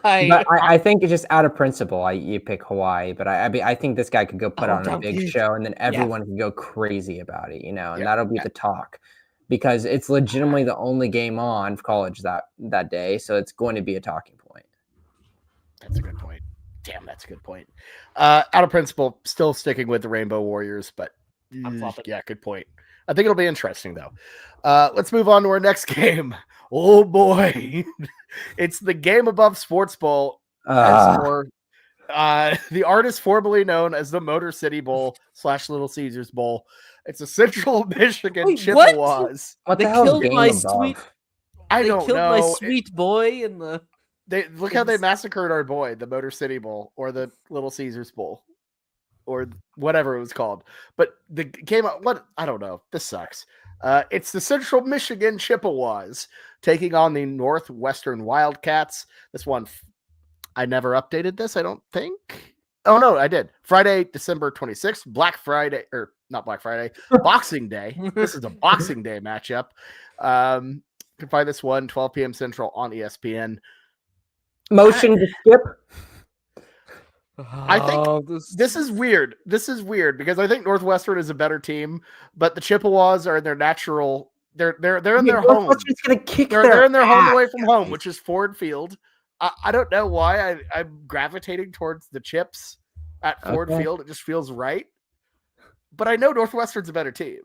Speaker 2: I think it's just out of principle. You pick Hawaii, but I think this guy could go put on a big show, and then everyone can go crazy about it, you know, and that'll be the talk, because it's legitimately the only game on for college that day, so it's going to be a talking point.
Speaker 1: That's a good point. Damn, that's a good point. Out of principle, still sticking with the Rainbow Warriors, but yeah, good point. I think it'll be interesting though. Let's move on to our next game. Oh boy, it's the game above Sports Bowl. The artist formerly known as the Motor City Bowl / Little Caesars Bowl. It's a Central Michigan Chippewas.
Speaker 2: What
Speaker 3: they
Speaker 2: the hell
Speaker 3: killed
Speaker 2: game
Speaker 3: my
Speaker 2: above?
Speaker 3: sweet.
Speaker 1: I don't know.
Speaker 3: My sweet boy in the.
Speaker 1: They look how they massacred our boy, the Motor City Bowl or the Little Caesars Bowl or whatever it was called. But the game, what I don't know. This sucks. It's the Central Michigan Chippewas taking on the Northwestern Wildcats. This one, I never updated this, I don't think. Oh, no, I did. Friday, December 26th, Black Friday, or not Black Friday, Boxing Day. This is a Boxing Day matchup. You can find this one, 12 p.m. Central on ESPN.
Speaker 2: Motion to skip.
Speaker 1: I think this is weird. This is weird because I think Northwestern is a better team, but the Chippewas are in their natural. They're in their home. They're in their home away from home, which is Ford Field. I don't know why I'm gravitating towards the Chips at Ford Field. It just feels right. But I know Northwestern's a better team.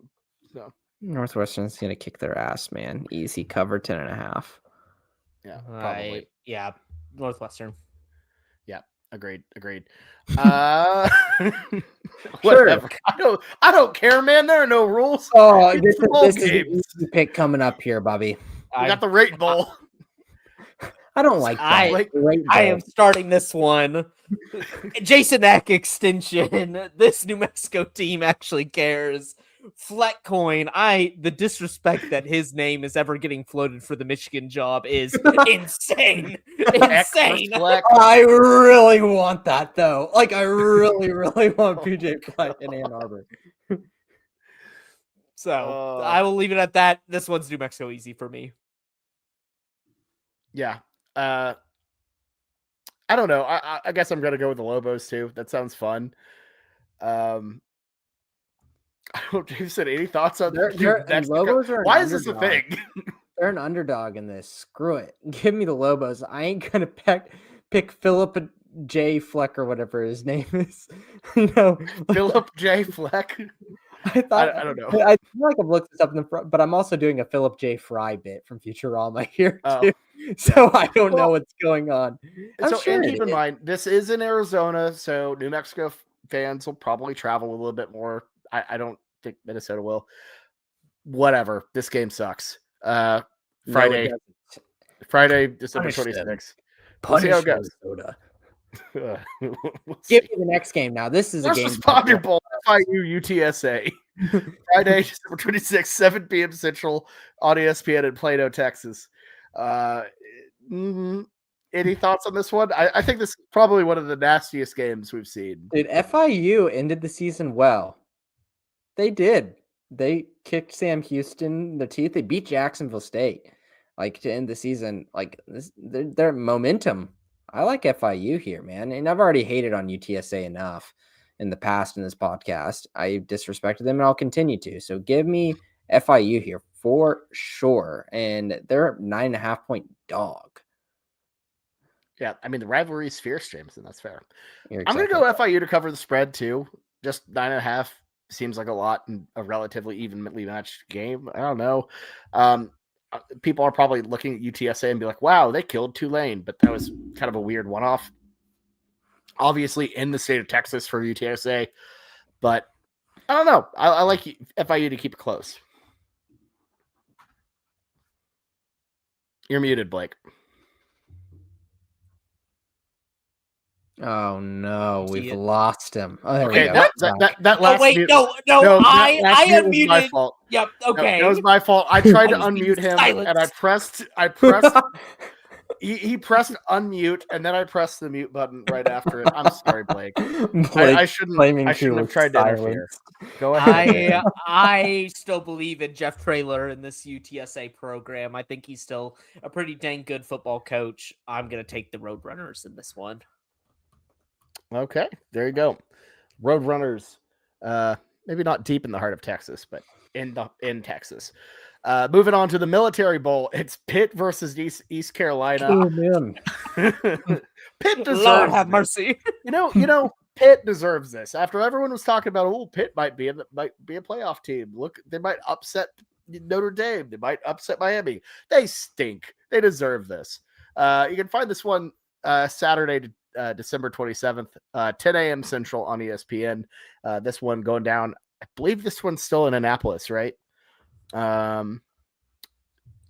Speaker 1: So
Speaker 2: Northwestern's gonna kick their ass, man. Easy cover 10.5.
Speaker 1: Yeah, probably.
Speaker 3: Yeah, Northwestern.
Speaker 1: Yeah, agreed. Whatever. I don't care, man. There are no rules.
Speaker 2: Oh, this is an easy pick coming up here, Bobby.
Speaker 1: We got the Rate Bowl.
Speaker 2: I don't like that.
Speaker 3: I am starting this one. Jason Eck extension. This New Mexico team actually cares. Fleckcoin. The disrespect that his name is ever getting floated for the Michigan job is insane. Insane.
Speaker 2: I really want that though. Like I really, really want PJ Fleck in Ann Arbor.
Speaker 3: So I will leave it at that. This one's New Mexico easy for me.
Speaker 1: Yeah. I don't know. I guess I'm gonna go with the Lobos too. That sounds fun. I don't know. You said any thoughts on
Speaker 2: Lobos?
Speaker 1: Why is this a thing?
Speaker 2: They're an underdog in this. Screw it. Give me the Lobos. I ain't gonna pick Philip J. Fleck or whatever his name is.
Speaker 1: Philip J. Fleck.
Speaker 2: I don't know. I feel like I've looked this up in the front, but I'm also doing a Philip J. Fry bit from Futurama here too. So I don't know what's going on.
Speaker 1: And keep in mind, this is in Arizona, so New Mexico fans will probably travel a little bit more. I don't think Minnesota will. Whatever. This game sucks. Friday, December 26th. We'll see how it goes.
Speaker 2: Give me the next game now. This is a game.
Speaker 1: Popular Bowl, FIU UTSA. Friday, December 26th, 7 p.m. Central on ESPN in Plano, Texas. Any thoughts on this one? I think this is probably one of the nastiest games we've seen.
Speaker 2: Dude, FIU ended the season well. They did. They kicked Sam Houston in the teeth. They beat Jacksonville State, like to end the season. Like this, their momentum. I like FIU here, man. And I've already hated on UTSA enough in the past in this podcast. I disrespected them, and I'll continue to. So give me FIU here. for sure. And they're a 9.5-point dog.
Speaker 1: Yeah, I mean, the rivalry is fierce, Jameson. That's fair.
Speaker 2: You're
Speaker 1: I'm going to
Speaker 2: exactly
Speaker 1: go FIU to cover the spread, too. Just 9.5 seems like a lot in a relatively evenly matched game. I don't know. People are probably looking at UTSA and be like, wow, they killed Tulane. But that was kind of a weird one-off. Obviously in the state of Texas for UTSA. But I don't know. I like FIU to keep it close. You're muted, Blake.
Speaker 2: Oh no, we've
Speaker 3: See it.
Speaker 2: lost him. Oh, there
Speaker 1: Okay,
Speaker 2: we go.
Speaker 1: that last
Speaker 3: Oh wait,
Speaker 1: mute.
Speaker 3: no,
Speaker 1: that last
Speaker 3: I
Speaker 1: mute was my
Speaker 3: unmuted.
Speaker 1: fault.
Speaker 3: Yep,
Speaker 1: No,
Speaker 3: okay.
Speaker 1: that was my fault. I tried to
Speaker 3: I was being
Speaker 1: unmute him, and I
Speaker 3: silenced.
Speaker 1: pressed. He pressed unmute, and then I pressed the mute button right after it. I'm sorry, Blake. I shouldn't have tried to interfere. Go ahead.
Speaker 3: I still believe in Jeff Traylor in this UTSA program. I think he's still a pretty dang good football coach. I'm going to take the Roadrunners in this one.
Speaker 1: Okay, there you go. Roadrunners, maybe not deep in the heart of Texas, but in Texas. Moving on to the Military Bowl, it's Pitt versus East Carolina.
Speaker 2: Oh man,
Speaker 1: Pitt deserves.
Speaker 3: Lord have mercy.
Speaker 1: You know, Pitt deserves this. After everyone was talking about, Pitt might be a playoff team. Look, they might upset Notre Dame. They might upset Miami. They stink. They deserve this. You can find this one Saturday, December 27th, 10 a.m. Central on ESPN. This one going down. I believe this one's still in Annapolis, right?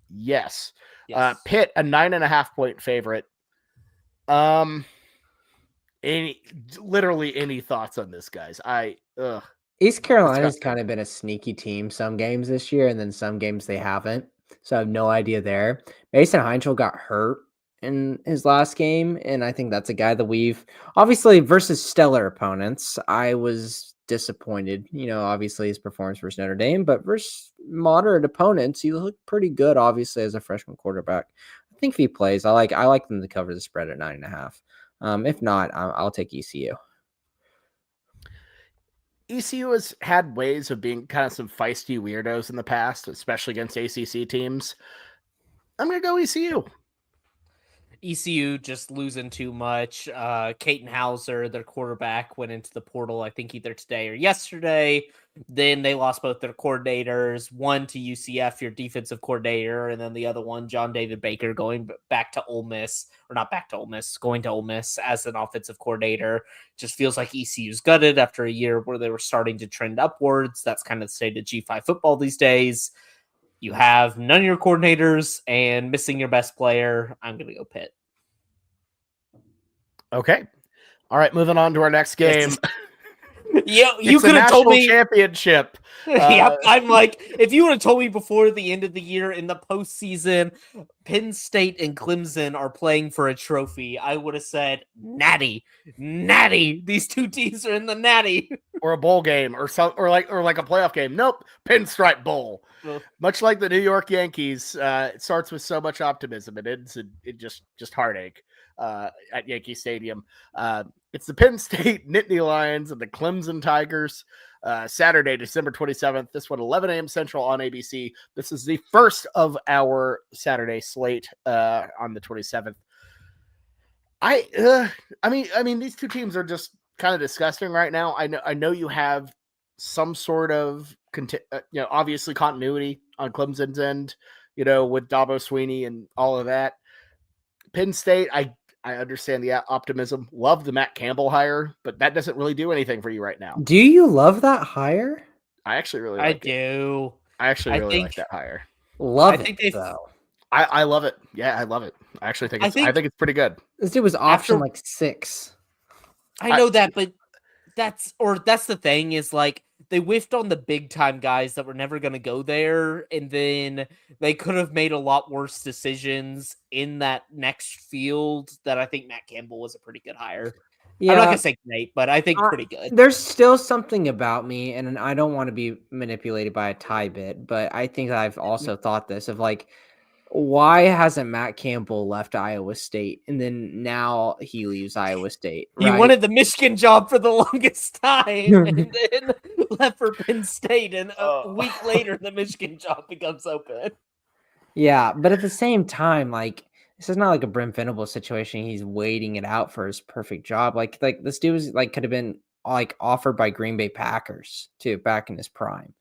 Speaker 1: Yes. Pitt, a 9.5-point favorite. Literally any thoughts on this, guys?
Speaker 2: East Carolina's kind of been a sneaky team some games this year, and then some games they haven't. So I have no idea there. Mason Heinzel got hurt in his last game, and I think that's a guy that we've obviously versus stellar opponents. I was disappointed, obviously his performance versus Notre Dame, but versus moderate opponents, he looked pretty good, obviously, as a freshman quarterback. I think if he plays, I like them to cover the spread at 9.5. If not, I'll take ECU.
Speaker 1: ECU has had ways of being kind of some feisty weirdos in the past, especially against ACC teams. I'm going to go ECU.
Speaker 3: ECU just losing too much. Caton Hauser, their quarterback, went into the portal, I think either today or yesterday. Then they lost both their coordinators, one to UCF, your defensive coordinator, and then the other one, John David Baker, going back to Ole Miss, or not back to Ole Miss, going to Ole Miss as an offensive coordinator. Just feels like ECU's gutted after a year where they were starting to trend upwards. That's kind of the state of G5 football these days. You have none of your coordinators and missing your best player. I'm going to go Pitt.
Speaker 1: Okay. All right, moving on to our next game.
Speaker 3: Yeah, you could have told me
Speaker 1: championship.
Speaker 3: Yep, I'm like, if you would have told me before the end of the year in the postseason, Penn State and Clemson are playing for a trophy, I would have said, natty. These two teams are in the natty,
Speaker 1: or a bowl game, or like a playoff game. Nope, Pinstripe Bowl. Well, much like the New York Yankees, it starts with so much optimism, and ends it just heartache at Yankee Stadium. It's the Penn State Nittany Lions and the Clemson Tigers. Saturday, December 27th. This one, 11 a.m. Central on ABC. This is the first of our Saturday slate on the 27th. I mean, these two teams are just kind of disgusting right now. I know you have some sort of obviously continuity on Clemson's end, with Dabo Sweeney and all of that. Penn State, I understand the optimism. Love the Matt Campbell hire, but that doesn't really do anything for you right now.
Speaker 2: Do you love that hire?
Speaker 1: I actually really like it.
Speaker 3: I do.
Speaker 1: I actually really like that hire.
Speaker 2: Love it, though.
Speaker 1: I love it. Yeah, I love it. I actually think I think it's pretty good.
Speaker 2: This dude was option like 6.
Speaker 3: I know that, but that's the thing is like they whiffed on the big time guys that were never going to go there, and then they could have made a lot worse decisions in that next field. That I think Matt Campbell was a pretty good hire. Yeah, I'm not gonna say great, but I think pretty good.
Speaker 2: There's still something about me, and I don't want to be manipulated by a tie bit, but I think I've also thought this of like, why hasn't Matt Campbell left Iowa State, and then now he leaves Iowa State?
Speaker 3: Right? He wanted the Michigan job for the longest time, and then left for Penn State, and a week later, the Michigan job becomes open.
Speaker 2: Yeah, but at the same time, like this is not like a Brent Venables situation. He's waiting it out for his perfect job. Like this dude was like could have been like offered by Green Bay Packers too back in his prime.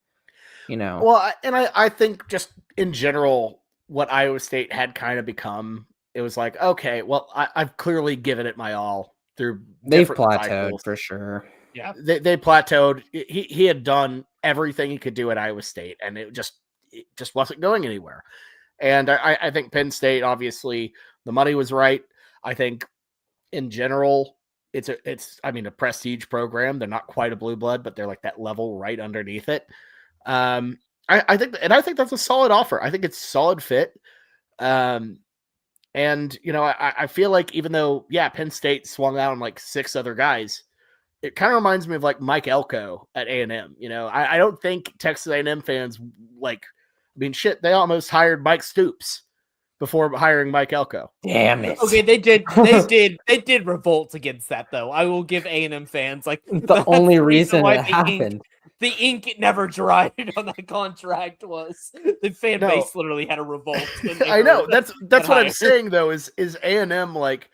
Speaker 1: Well, I think just in general, what Iowa State had kind of become, it was like, okay, well, I've clearly given it my all through
Speaker 2: They've
Speaker 1: different
Speaker 2: plateaued
Speaker 1: cycles.
Speaker 2: for sure.
Speaker 3: Yeah,
Speaker 1: they plateaued. He had done everything he could do at Iowa State, and it just wasn't going anywhere. And I think Penn State, obviously, the money was right. I think in general, it's a prestige program. They're not quite a blue blood, but they're like that level right underneath it. I think that's a solid offer. I think it's a solid fit. And I feel like even though, Penn State swung out on like 6 other guys, it kind of reminds me of like Mike Elko at A&M. I don't think Texas A&M fans they almost hired Mike Stoops before hiring Mike Elko.
Speaker 2: Damn it.
Speaker 3: Okay, they did revolt against that though. I will give A&M fans like
Speaker 2: the only reason it happened.
Speaker 3: The ink never dried on that contract was the fan base literally had a revolt.
Speaker 1: I know that's what I'm saying though is A&M like,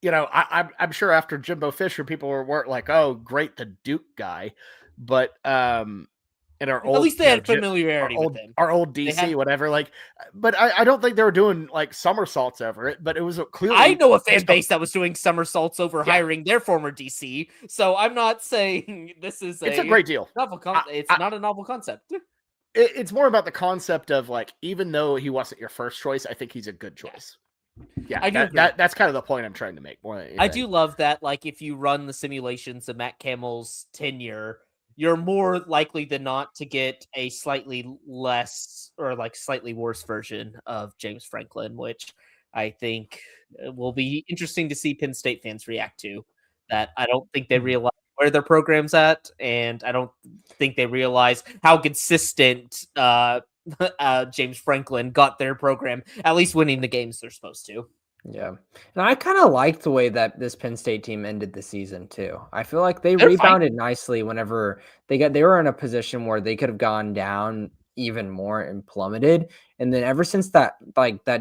Speaker 1: I'm sure after Jimbo Fisher people weren't like, oh great, the Duke guy, but and our old,
Speaker 3: at least they had familiarity with him.
Speaker 1: Our old DC, whatever. Like, but I don't think they were doing like somersaults over it. But it was clearly.
Speaker 3: I know a fan base that was doing somersaults over hiring their former DC. So I'm not saying this is
Speaker 1: it's a great deal.
Speaker 3: It's not a novel concept.
Speaker 1: It's more about the concept of like, even though he wasn't your first choice, I think he's a good choice. Yeah, that's kind of the point I'm trying to make.
Speaker 3: I do love that. Like, if you run the simulations of Matt Campbell's tenure, you're more likely than not to get a slightly less or like slightly worse version of James Franklin, which I think will be interesting to see Penn State fans react to. That I don't think they realize where their program's at, and I don't think they realize how consistent James Franklin got their program, at least winning the games they're supposed to.
Speaker 2: Yeah. And I kind of liked the way that this Penn State team ended the season too. I feel like they rebounded nicely whenever they were in a position where they could have gone down even more and plummeted. And then ever since that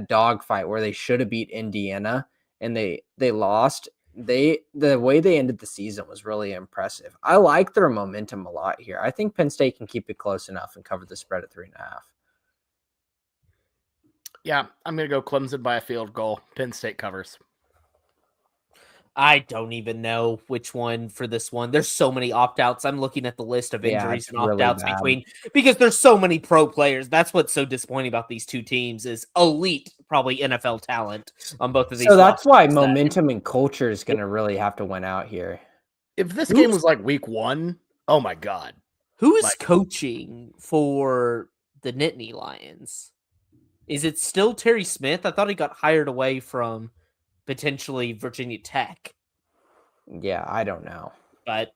Speaker 2: dog fight where they should have beat Indiana and they lost, the way they ended the season was really impressive. I like their momentum a lot here. I think Penn State can keep it close enough and cover the spread at 3.5.
Speaker 1: Yeah, I'm going to go Clemson by a field goal. Penn State covers.
Speaker 3: I don't even know which one for this one. There's so many opt-outs. I'm looking at the list of injuries and opt-outs because there's so many pro players. That's what's so disappointing about these two teams is elite, probably NFL talent on both of these.
Speaker 2: So that's why momentum and culture is going to really have to win out here.
Speaker 1: If this game was like week 1, oh my God.
Speaker 3: Who is coaching for the Nittany Lions? Is it still Terry Smith? I thought he got hired away from potentially Virginia Tech.
Speaker 2: Yeah, I don't know.
Speaker 3: But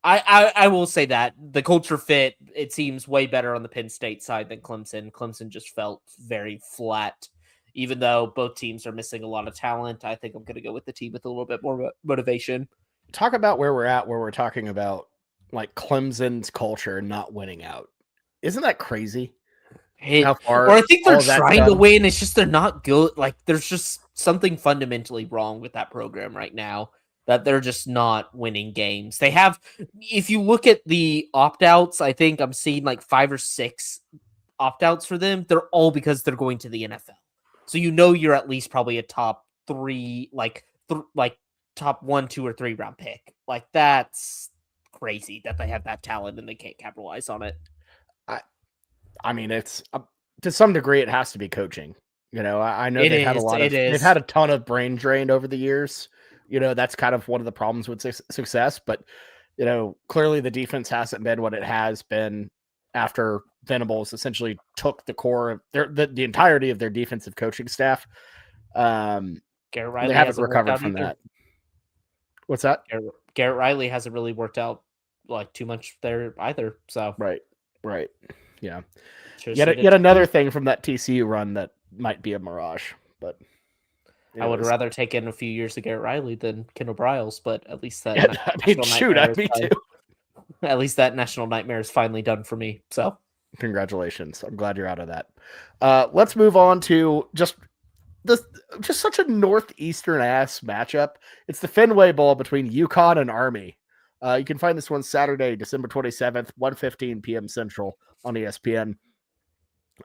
Speaker 3: I will say that the culture fit, it seems way better on the Penn State side than Clemson. Clemson just felt very flat. Even though both teams are missing a lot of talent, I think I'm going to go with the team with a little bit more motivation.
Speaker 1: Talk about where we're at, where we're talking about like Clemson's culture not winning out. Isn't that crazy?
Speaker 3: Or I think they're trying to win. It's just they're not good. Like there's just something fundamentally wrong with that program right now that they're just not winning games. They have, if you look at the opt-outs, I think I'm seeing like 5 or 6 opt-outs for them. They're all because they're going to the NFL. So you're at least probably a top 3, top 1, 2, or 3 round pick. Like that's crazy that they have that talent and they can't capitalize on it.
Speaker 1: I mean, it's to some degree, it has to be coaching. I know they've had a ton of brain drain over the years. That's kind of one of the problems with success. But clearly the defense hasn't been what it has been after Venables essentially took the core of the entirety of their defensive coaching staff.
Speaker 3: Garrett Riley
Speaker 1: they haven't recovered from that. What's that?
Speaker 3: Garrett Riley hasn't really worked out like too much there either. So
Speaker 1: right. Yeah. Yet another thing from that TCU run that might be a mirage, but
Speaker 3: I would rather take in a few years of Garrett Riley than Kendall Briles, but at least that.
Speaker 1: Yeah, me too.
Speaker 3: At least that national nightmare is finally done for me. So
Speaker 1: Congratulations. I'm glad you're out of that. Let's move on to just such a northeastern ass matchup. It's the Fenway Bowl between UConn and Army. You can find this one Saturday, December 27th, 1:15 p.m. Central on ESPN.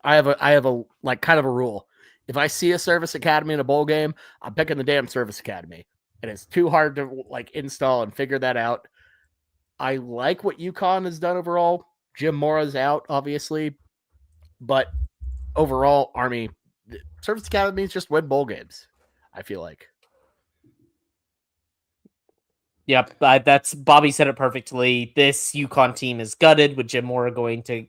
Speaker 1: I have a like kind of a rule. If I see a service academy in a bowl game, I'm picking the damn service academy. And it's too hard to like install and figure that out. I like what UConn has done overall. Jim Mora's out, obviously, but overall, Army service academies just win bowl games. I feel like.
Speaker 3: Yep, that's Bobby said it perfectly. This UConn team is gutted with Jim Mora going to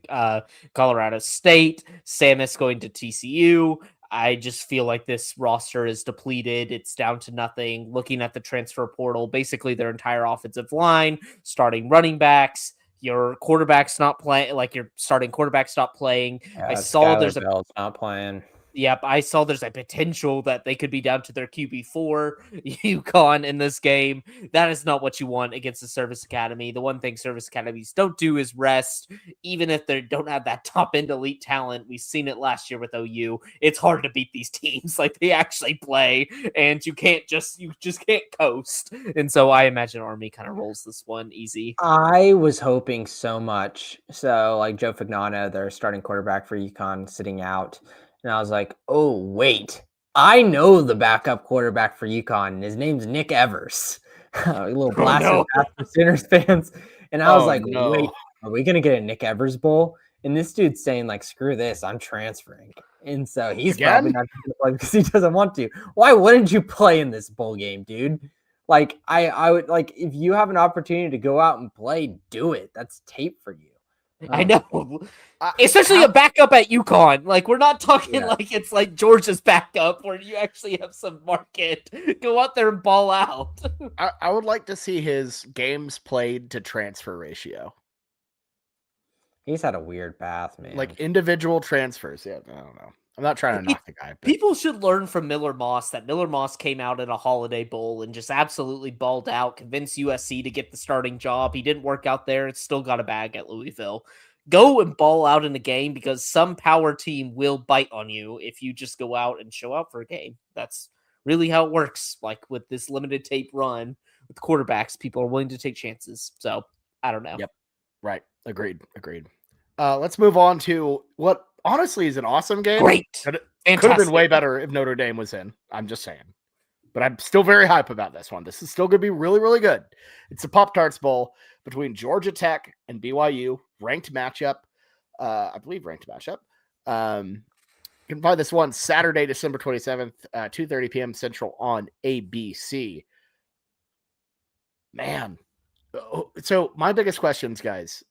Speaker 3: Colorado State, Samus going to TCU. I just feel like this roster is depleted. It's down to nothing. Looking at the transfer portal, basically their entire offensive line, starting running backs, your quarterback's not playing, like your starting quarterback stopped playing.
Speaker 2: Yeah,
Speaker 3: I saw there's
Speaker 2: Bell's not playing.
Speaker 3: Yep, I saw there's a potential that they could be down to their QB4 UConn in this game. That is not what you want against the service academy. The one thing service academies don't do is rest, even if they don't have that top end elite talent. We've seen it last year with OU. It's hard to beat these teams. Like they actually play, and you just can't coast. And so I imagine Army kind of rolls this one easy.
Speaker 2: I was hoping so much. So like Joe Fagnano, their starting quarterback for UConn, sitting out. And I was like, oh, wait, I know the backup quarterback for UConn. And his name's Nick Evers. A little blasted pass for Sooners fans. And I was like, wait, are we going to get a Nick Evers bowl? And this dude's saying like, screw this, I'm transferring. And so he's probably not going to play because he doesn't want to. Why wouldn't you play in this bowl game, dude? Like I would like, if you have an opportunity to go out and play, do it. That's tape for you.
Speaker 3: I know. Especially a backup at UConn. Like, we're not talking like it's like Georgia's backup where you actually have some market. Go out there and ball out.
Speaker 1: I would like to see his games played to transfer ratio.
Speaker 2: He's had a weird path, man.
Speaker 1: Like individual transfers. Yeah, I don't know. I'm not trying to knock the guy. But...
Speaker 3: People should learn from Miller Moss that Miller Moss came out in a Holiday Bowl and just absolutely balled out, convinced USC to get the starting job. He didn't work out there. It's still got a bag at Louisville. Go and ball out in a game because some power team will bite on you if you just go out and show up for a game. That's really how it works. Like with this limited tape run with quarterbacks, people are willing to take chances. So I don't know.
Speaker 1: Yep. Right. Agreed. Let's move on to what honestly is an awesome game.
Speaker 3: Great.
Speaker 1: Could have been way better if Notre Dame was in. I'm just saying. But I'm still very hype about this one. This is still going to be really, really good. It's a Pop-Tarts Bowl between Georgia Tech and BYU. Ranked matchup. I believe ranked matchup. You can find this one Saturday, December 27th, 2:30 p.m. Central on ABC. Man. So my biggest questions, guys.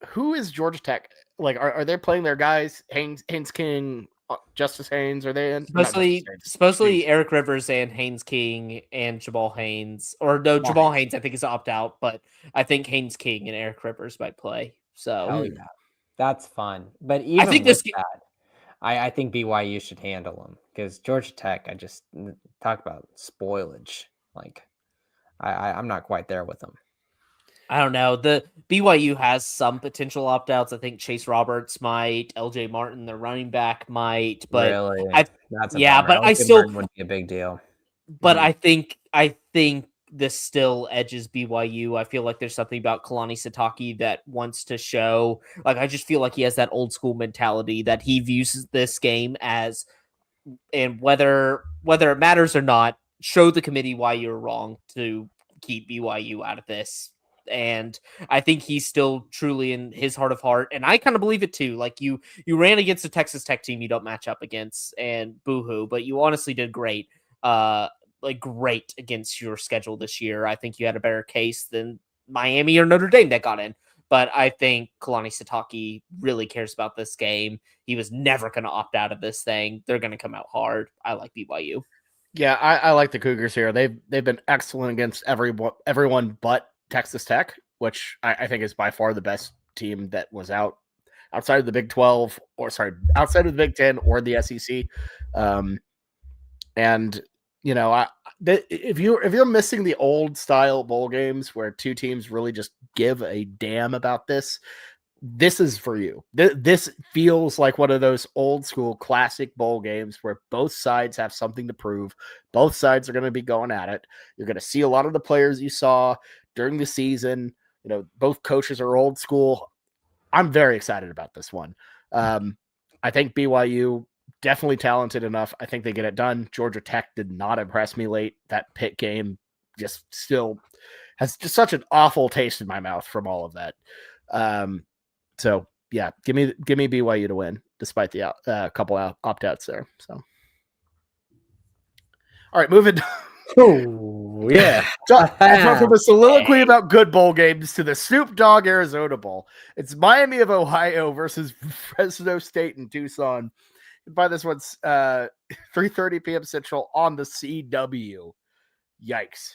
Speaker 1: Who is Georgia Tech? Like, are they playing their guys? Haynes King, Justice Haynes, are they in?
Speaker 3: Supposedly Eric Rivers and Haynes King and Jabal Haynes. Or no, Jabal Haynes I think is opt-out, but I think Haynes King and Eric Rivers might play. So
Speaker 2: yeah. That's fun. But even I think I think BYU should handle them because Georgia Tech, I just talk about spoilage. Like I'm not quite there with them.
Speaker 3: I don't know. The BYU has some potential opt-outs. I think Chase Roberts might, LJ Martin, the running back might, but
Speaker 2: really?
Speaker 3: But I still
Speaker 2: would be a big deal.
Speaker 3: But I think this still edges BYU. I feel like there's something about Kalani Sitake that wants to show. Like I just feel like he has that old school mentality that he views this game as, and whether it matters or not, show the committee why you're wrong to keep BYU out of this. And I think he's still truly in his heart of heart. And I kind of believe it too. Like you ran against a Texas Tech team you don't match up against and boohoo, but you honestly did great. Great against your schedule this year. I think you had a better case than Miami or Notre Dame that got in. But I think Kalani Sitake really cares about this game. He was never going to opt out of this thing. They're going to come out hard. I like BYU.
Speaker 1: Yeah, I like the Cougars here. They've been excellent against everyone but Texas Tech, which I think is by far the best team that was outside of the Big 12, outside of the Big 10 or the SEC. And you know, if you're missing the old style bowl games where two teams really just give a damn about this is for you. This feels like one of those old school classic bowl games where both sides have something to prove. Both sides are going to be going at it. You're going to see a lot of the players you saw during the season. You know, both coaches are old school. I'm very excited about this one. I think BYU definitely talented enough. I think they get it done. Georgia Tech did not impress me late. That Pitt game just still has just such an awful taste in my mouth from all of that. So yeah, give me BYU to win, despite the couple opt outs there. So, all right, moving.
Speaker 2: Oh yeah,
Speaker 1: From a soliloquy about good bowl games to the Snoop Dogg Arizona Bowl. It's Miami of Ohio versus Fresno State in Tucson. By this one's 3:30 p.m. Central on the CW. Yikes.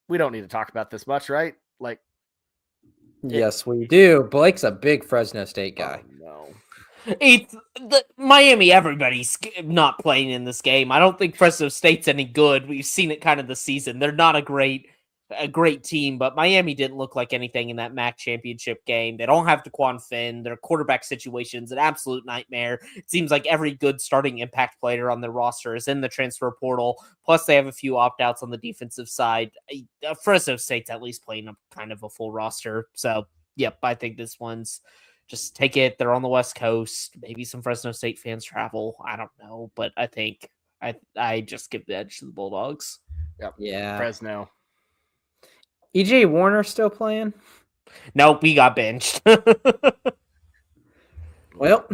Speaker 1: We don't need to talk about this much, right? Like,
Speaker 2: yes, we do. Blake's a big Fresno State guy.
Speaker 1: Oh, no.
Speaker 3: It's the Miami. Everybody's not playing in this game. I don't think Fresno State's any good. We've seen it kind of this season. They're not a great team, but Miami didn't look like anything in that MAC championship game. They don't have DeQuan Finn. Their quarterback situation's an absolute nightmare. It seems like every good starting impact player on their roster is in the transfer portal. Plus, they have a few opt-outs on the defensive side. Fresno State's at least playing a kind of a full roster. So, yep, I think this one's just take it. They're on the West Coast. Maybe some Fresno State fans travel. I don't know, but I think I just give the edge to the Bulldogs.
Speaker 1: Yep.
Speaker 2: Yeah.
Speaker 1: Fresno.
Speaker 2: EJ Warner still playing?
Speaker 3: Nope, we got benched.
Speaker 2: Well,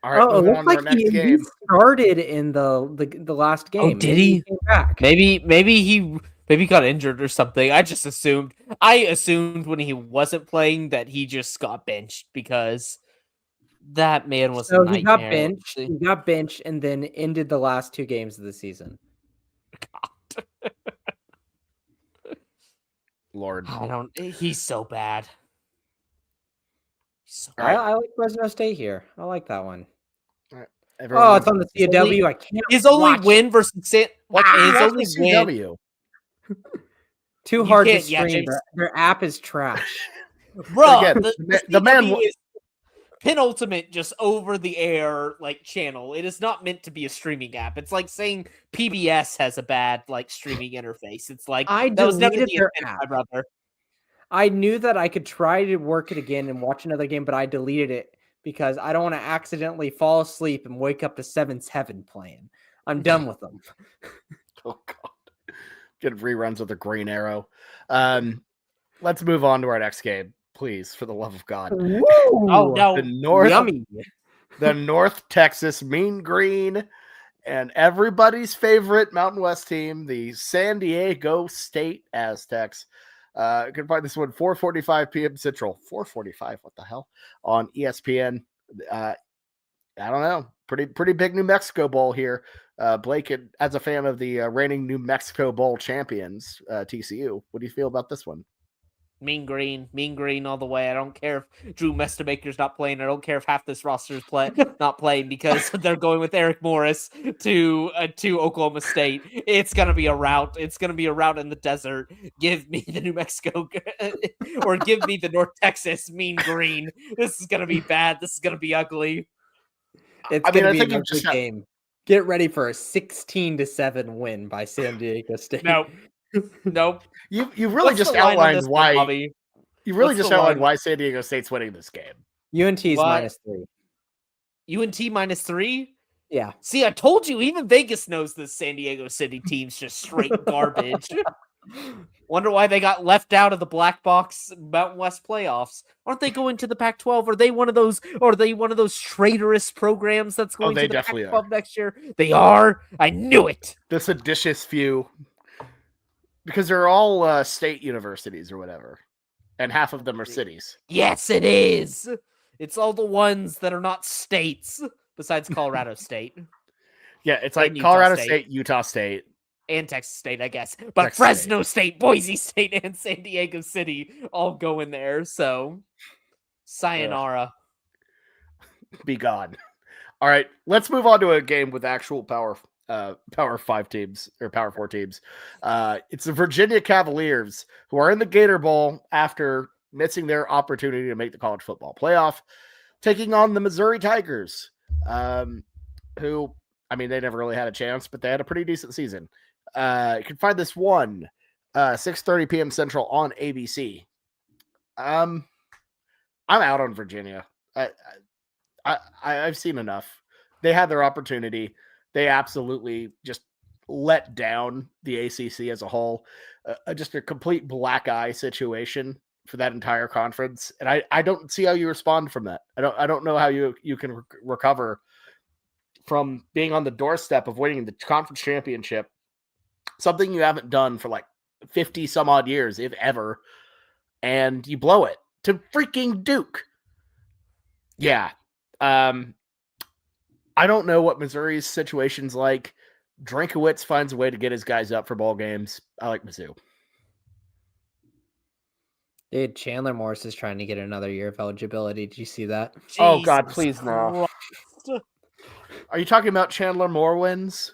Speaker 1: all right.
Speaker 2: it looks like he started in the last game.
Speaker 3: Oh, did he?
Speaker 2: Came back.
Speaker 3: Maybe he got injured or something. I assumed when he wasn't playing that he just got benched because that man was a nightmare.
Speaker 2: He got benched and then ended the last two games of the season.
Speaker 3: God.
Speaker 1: Lord.
Speaker 3: He's so bad.
Speaker 2: I like Fresno State here. I like that one.
Speaker 1: All right.
Speaker 2: It's on the CW. I can't.
Speaker 3: His only win versus His only
Speaker 1: CW.
Speaker 2: Too hard to stream. Their app is trash.
Speaker 3: Bro,
Speaker 1: Again, the man
Speaker 3: is penultimate just over the air channel. It is not meant to be a streaming app. It's like saying PBS has a bad streaming interface. It's like
Speaker 2: I
Speaker 3: that was never
Speaker 2: deleted
Speaker 3: the
Speaker 2: their
Speaker 3: intent,
Speaker 2: app.
Speaker 3: my brother.
Speaker 2: I knew that I could try to work it again and watch another game, but I deleted it because I don't want to accidentally fall asleep and wake up to 7-7 playing. I'm done with them.
Speaker 1: Oh God. Get reruns of the Green Arrow. Let's move on to our next game, please, for the love of God.
Speaker 2: Woo!
Speaker 3: Oh no,
Speaker 1: the North Texas Mean Green, and everybody's favorite Mountain West team, the San Diego State Aztecs. You can find this one 4:45 p.m. Central. 4:45. What the hell? On ESPN. I don't know. Pretty big New Mexico Bowl here. Blake, as a fan of the reigning New Mexico Bowl champions, TCU, what do you feel about this one?
Speaker 3: Mean Green all the way. I don't care if Drew Mestamaker's not playing. I don't care if half this roster is not playing because they're going with Eric Morris to Oklahoma State. It's gonna be a rout. It's gonna be a rout in the desert. Give me the New Mexico or give me the North Texas Mean Green. This is gonna be bad. This is gonna be ugly.
Speaker 2: It's gonna be an ugly game. Get ready for a 16-7 win by San Diego State.
Speaker 3: Nope.
Speaker 1: You really just outlined why. You really just outlined why San Diego State's winning this game.
Speaker 2: UNT is -3.
Speaker 3: UNT -3?
Speaker 2: Yeah.
Speaker 3: See, I told you, even Vegas knows this San Diego City team's just straight garbage. Wonder why they got left out of the black box Mountain West playoffs. Aren't they going to the Pac-12? Are they one of those traitorous programs that's going to the Pac-12 next year? They are. I knew it.
Speaker 1: The seditious few. Because they're all state universities or whatever. And half of them are cities.
Speaker 3: Yes, it is. It's all the ones that are not states, besides Colorado State.
Speaker 1: Yeah, it's like Colorado State, Utah State.
Speaker 3: And Texas State, I guess. But Texas Fresno State, Boise State, and San Diego City all go in there. So, sayonara.
Speaker 1: Be gone. All right, let's move on to a game with actual power Power 5 teams or Power 4 teams. It's the Virginia Cavaliers, who are in the Gator Bowl after missing their opportunity to make the college football playoff, taking on the Missouri Tigers, who, I mean, they never really had a chance, but they had a pretty decent season. You can find this one, 6:30 p.m. Central on ABC. I'm out on Virginia. I've seen enough. They had their opportunity. They absolutely just let down the ACC as a whole. Just a complete black eye situation for that entire conference. And I don't see how you respond from that. I don't know how you can recover from being on the doorstep of winning the conference championship, something you haven't done for like 50 some odd years, if ever, and you blow it to freaking Duke. Yeah. I don't know what Missouri's situation's like. Drinkowitz finds a way to get his guys up for bowl games. I like Mizzou.
Speaker 2: Dude, Chandler Morris is trying to get another year of eligibility. Did you see that?
Speaker 1: Oh, God,
Speaker 3: Jesus
Speaker 1: please no.
Speaker 3: Christ.
Speaker 1: Are you talking about Chandler Morwins?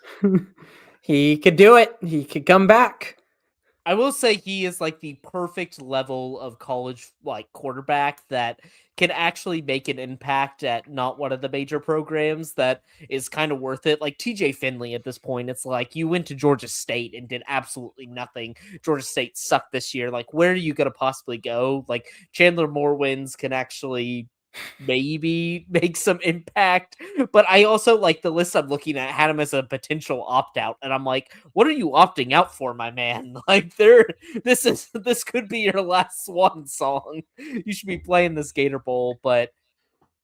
Speaker 2: He could do it. He could come back.
Speaker 3: I will say he is like the perfect level of college like quarterback that can actually make an impact at not one of the major programs that is kind of worth it. Like TJ Finley at this point, it's like you went to Georgia State and did absolutely nothing. Georgia State sucked this year. Like, where are you going to possibly go? Like Chandler Morwins can actually maybe make some impact, but I also like the list I'm looking at had him as a potential opt-out, and I'm like, what are you opting out for, my man? Like this could be your last swan song. You should be playing this Gator Bowl, but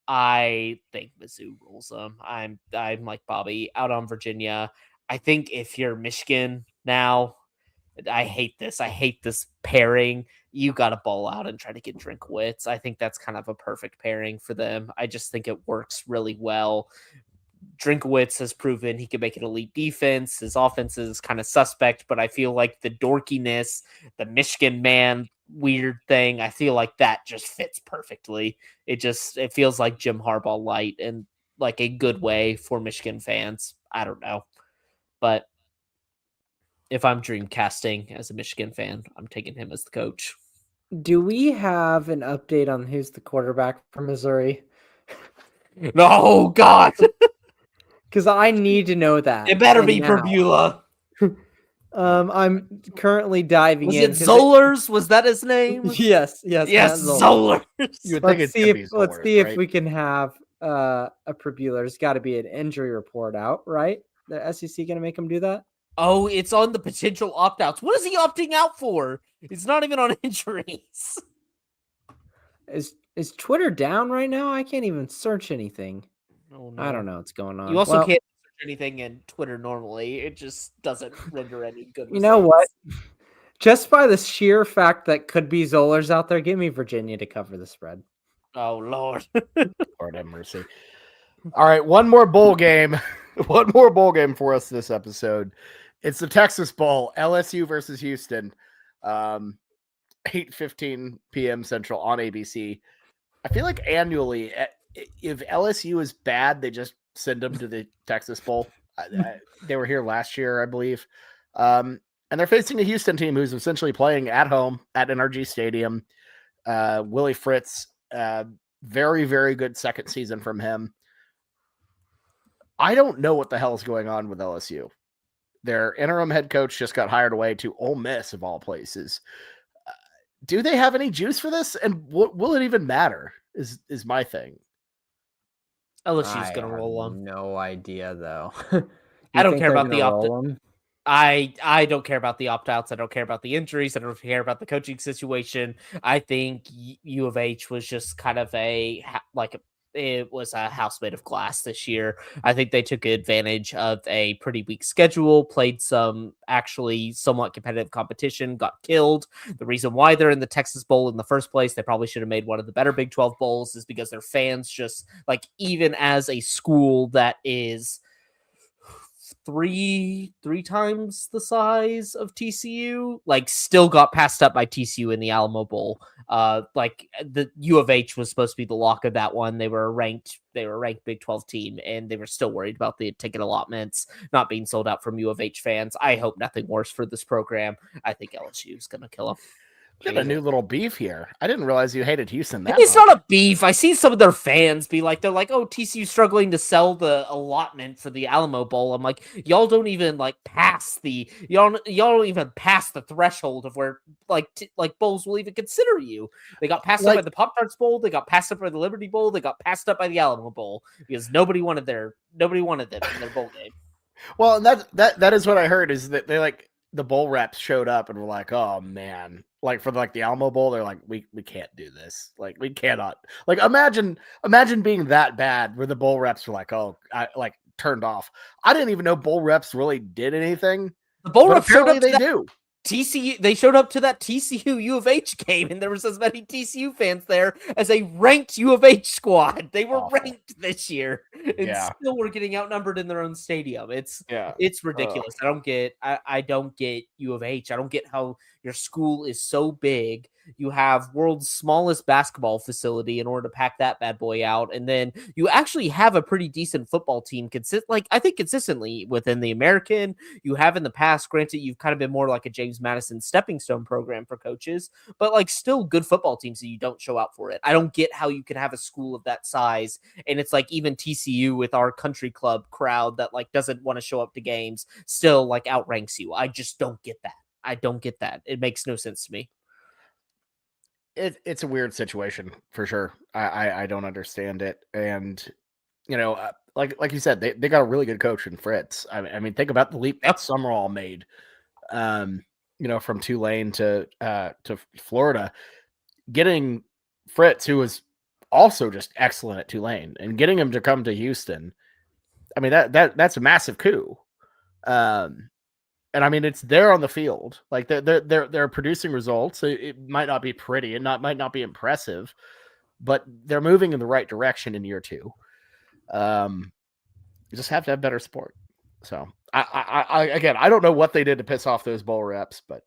Speaker 3: I think Mizzou rules them. I'm like Bobby out on Virginia. I think if you're Michigan now, I hate this. I hate this pairing. You got to ball out and try to get Drinkowitz. I think that's kind of a perfect pairing for them. I just think it works really well. Drinkowitz has proven he can make an elite defense. His offense is kind of suspect, but I feel like the dorkiness, the Michigan man weird thing, I feel like that just fits perfectly. It feels like Jim Harbaugh light and like a good way for Michigan fans. I don't know. But if I'm dreamcasting as a Michigan fan, I'm taking him as the coach.
Speaker 2: Do we have an update on who's the quarterback for Missouri?
Speaker 3: No, God.
Speaker 2: Because I need to know that.
Speaker 3: It better be
Speaker 2: now.
Speaker 3: Perbula.
Speaker 2: I'm currently diving
Speaker 3: Was
Speaker 2: in.
Speaker 3: it Zollers? Was that his name?
Speaker 2: Yes,
Speaker 3: Yes,
Speaker 2: Matt
Speaker 3: Zollers.
Speaker 1: You would think
Speaker 2: Let's
Speaker 1: it's
Speaker 2: see
Speaker 1: gonna
Speaker 2: if
Speaker 1: be
Speaker 2: let's
Speaker 1: Zollers,
Speaker 2: see
Speaker 1: right?
Speaker 2: if we can have a Perbula. There's got to be an injury report out, right? The SEC going to make him do that?
Speaker 3: Oh, it's on the potential opt-outs. What is he opting out for? It's not even on injuries.
Speaker 2: Is Twitter down right now? I can't even search anything.
Speaker 3: Oh, no.
Speaker 2: I don't know what's going on.
Speaker 3: You also can't search anything in Twitter normally. It just doesn't render any good results.
Speaker 2: You know what? Just by the sheer fact that could be Zollers out there, give me Virginia to cover the spread.
Speaker 3: Oh, Lord.
Speaker 1: Lord have mercy. All right, one more bowl game. One more bowl game for us this episode. It's the Texas Bowl, LSU versus Houston. 8:15 p.m. Central on ABC. I feel like annually, if LSU is bad, they just send them to the Texas Bowl. They were here last year, I believe. And they're facing a Houston team who's essentially playing at home at NRG Stadium. Willie Fritz, very, very good second season from him. I don't know what the hell is going on with LSU. Their interim head coach just got hired away to Ole Miss, of all places. Do they have any juice for this? And will it even matter? Is my thing.
Speaker 3: LSU's going to roll them.
Speaker 2: No idea, though.
Speaker 3: I don't care about the opt-outs. I don't care about the opt-outs. I don't care about the injuries. I don't care about the coaching situation. I think U of H was just kind of it was a house made of glass this year. I think they took advantage of a pretty weak schedule, played some actually somewhat competitive competition, got killed. The reason why they're in the Texas Bowl in the first place, they probably should have made one of the better Big 12 bowls, is because their fans just, like, even as a school that is three times the size of TCU, like still got passed up by TCU in the Alamo Bowl. Like the U of H was supposed to be the lock of that one. They were a ranked Big 12 team, and they were still worried about the ticket allotments not being sold out from U of H fans. I hope nothing worse for this program. I think LSU is going to kill them.
Speaker 1: We got a new little beef here. I didn't realize you hated Houston that
Speaker 3: It's
Speaker 1: much.
Speaker 3: not a beef. I see some of their fans be like, they're like, oh, TCU struggling to sell the allotment for the Alamo Bowl. I'm like, y'all don't even like pass the y'all don't even pass the threshold of where like bowls will even consider you. They got passed up by the Pop-Tarts Bowl. They got passed up by the Liberty Bowl. They got passed up by the Alamo Bowl because nobody wanted them in their bowl game.
Speaker 1: Well, and that is what I heard is that they like the bowl reps showed up and were like, oh man, like for like the Alamo Bowl, they're like, we can't do this. Like we cannot. Like imagine being that bad where the bowl reps were like, oh, I like turned off. I didn't even know bowl reps really did anything.
Speaker 3: The bowl reps showed up.
Speaker 1: They do.
Speaker 3: TCU, they showed up to that TCU U of H game, and there was as many TCU fans there as a ranked U of H squad. They were ranked this year, and still were getting outnumbered in their own stadium. It's ridiculous. I don't get U of H. I don't get how your school is so big. You have world's smallest basketball facility in order to pack that bad boy out, and then you actually have a pretty decent football team. I think consistently within the American. You have in the past. Granted, you've kind of been more like a James Madison stepping stone program for coaches, but like still good football teams that you don't show out for it. I don't get how you can have a school of that size, and it's like even TCU with our country club crowd that like doesn't want to show up to games still like outranks you. I just don't get that. I don't get that. It makes no sense to me.
Speaker 1: It's a weird situation for sure. I don't understand it. And, you know, like you said, they got a really good coach in Fritz. I mean, think about the leap that Summerall made, you know, from Tulane to Florida, getting Fritz, who was also just excellent at Tulane, and getting him to come to Houston. I mean, that's a massive coup. And I mean, it's there on the field. Like they're producing results. It might not be pretty and might not be impressive, but they're moving in the right direction in year two. You just have to have better support. So I don't know what they did to piss off those bowl reps, but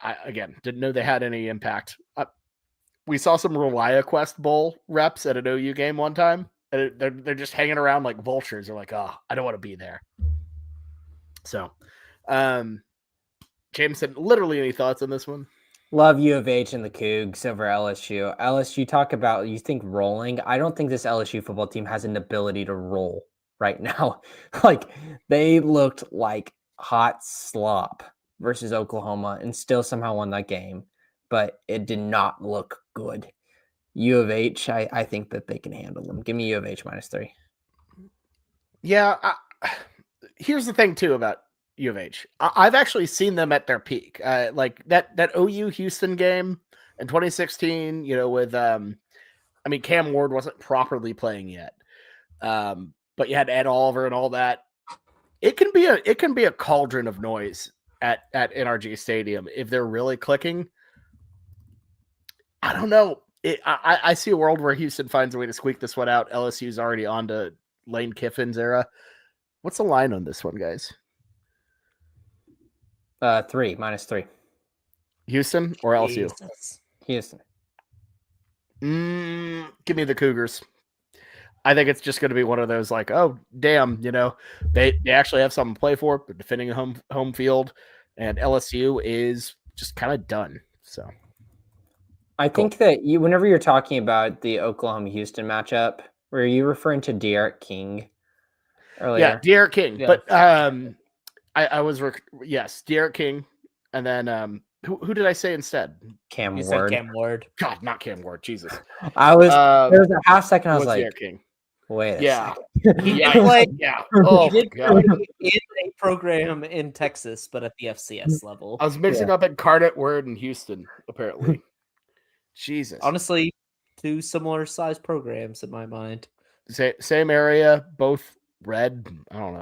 Speaker 1: I didn't know they had any impact. We saw some ReliaQuest Bowl reps at an OU game one time, and they're just hanging around like vultures. They're like, oh, I don't want to be there. So. Jameson, literally any thoughts on this one?
Speaker 2: Love U of H and the Cougs over LSU. LSU, talk about, you think rolling. I don't think this LSU football team has an ability to roll right now. Like they looked like hot slop versus Oklahoma and still somehow won that game, but it did not look good. U of H, I think that they can handle them. Give me U of H -3.
Speaker 1: Yeah. Here's the thing too about U of H. I've actually seen them at their peak. Like that OU Houston game in 2016, you know, with I mean Cam Ward wasn't properly playing yet. But you had Ed Oliver and all that. It can be a cauldron of noise at NRG Stadium if they're really clicking. I don't know. I see a world where Houston finds a way to squeak this one out. LSU's already on to Lane Kiffin's era. What's the line on this one, guys?
Speaker 2: 3 -3.
Speaker 1: Houston or LSU?
Speaker 2: Houston.
Speaker 1: Give me the Cougars. I think it's just going to be one of those like, oh, damn, you know, they actually have something to play for. They're defending a home field, and LSU is just kind of done. So
Speaker 2: I think that whenever you're talking about the Oklahoma-Houston matchup, were you referring to De'Aaron King earlier?
Speaker 1: Yeah, De'Aaron King. Yeah. But I was yes, De'Aaron King, and then who did I say instead?
Speaker 2: Cam Ward.
Speaker 3: Cam Ward.
Speaker 1: God, not Cam Ward. Jesus.
Speaker 2: I was there was a half second. I was like,
Speaker 1: De'Aaron King.
Speaker 2: Wait.
Speaker 1: Yeah.
Speaker 3: Yeah.
Speaker 1: Oh,
Speaker 3: he did play in a program in Texas, but at the FCS level.
Speaker 1: I was mixing up Incarnate Word and Houston, apparently. Jesus.
Speaker 3: Honestly, two similar sized programs in my mind.
Speaker 1: Same area, both red. I don't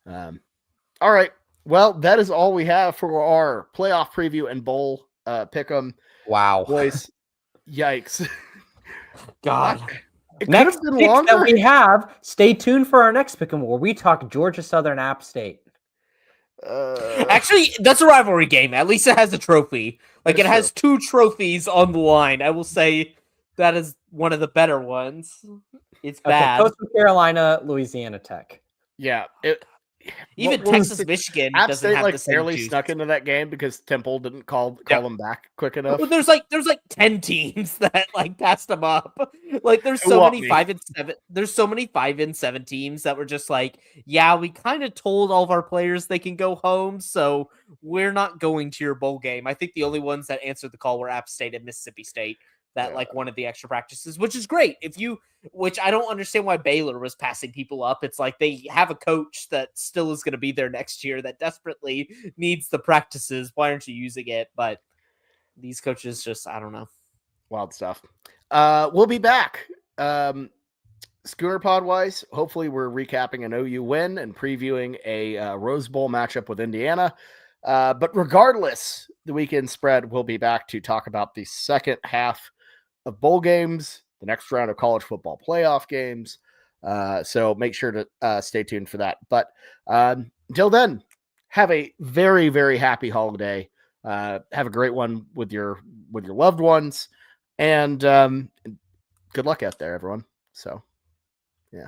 Speaker 1: know. All right. Well, that is all we have for our playoff preview and bowl pick 'em.
Speaker 2: Wow.
Speaker 1: Boys, yikes.
Speaker 3: God.
Speaker 1: It could
Speaker 2: Next
Speaker 1: have been
Speaker 2: pick
Speaker 1: longer.
Speaker 2: that we have, stay tuned for our next pick 'em where we talk Georgia Southern App State.
Speaker 3: Actually, that's a rivalry game. At least it has a trophy. Like,
Speaker 1: It's
Speaker 3: it has 2 trophies on the line. I will say that is one of the better ones. It's
Speaker 2: Okay,
Speaker 3: bad.
Speaker 2: Coastal Carolina, Louisiana Tech.
Speaker 1: Yeah.
Speaker 3: Even
Speaker 1: what was
Speaker 3: Texas,
Speaker 1: the-
Speaker 3: Michigan
Speaker 1: App
Speaker 3: doesn't
Speaker 1: State
Speaker 3: have
Speaker 1: like
Speaker 3: the same
Speaker 1: barely
Speaker 3: juice.
Speaker 1: snuck into that game because Temple didn't call
Speaker 3: Yep.
Speaker 1: them back quick enough.
Speaker 3: Well, there's like 10 teams that like passed them up. Like there's
Speaker 1: Who
Speaker 3: so
Speaker 1: want
Speaker 3: many
Speaker 1: me?
Speaker 3: 5 and 7. There's so many 5 and 7 teams that were just like, yeah, we kind of told all of our players they can go home, so we're not going to your bowl game. I think the only ones that answered the call were App State and Mississippi State. That like one of the extra practices, which is great. Which I don't understand why Baylor was passing people up. It's like they have a coach that still is going to be there next year that desperately needs the practices. Why aren't you using it? But these coaches just, I don't know.
Speaker 1: Wild stuff. We'll be back. Schooner Pod wise, hopefully we're recapping an OU win and previewing a Rose Bowl matchup with Indiana. But regardless, the weekend spread will be back to talk about the second half of bowl games, the next round of college football playoff games. So make sure to stay tuned for that. But until then, have a very, very happy holiday. Have a great one with your loved ones, and good luck out there, everyone. So, yeah.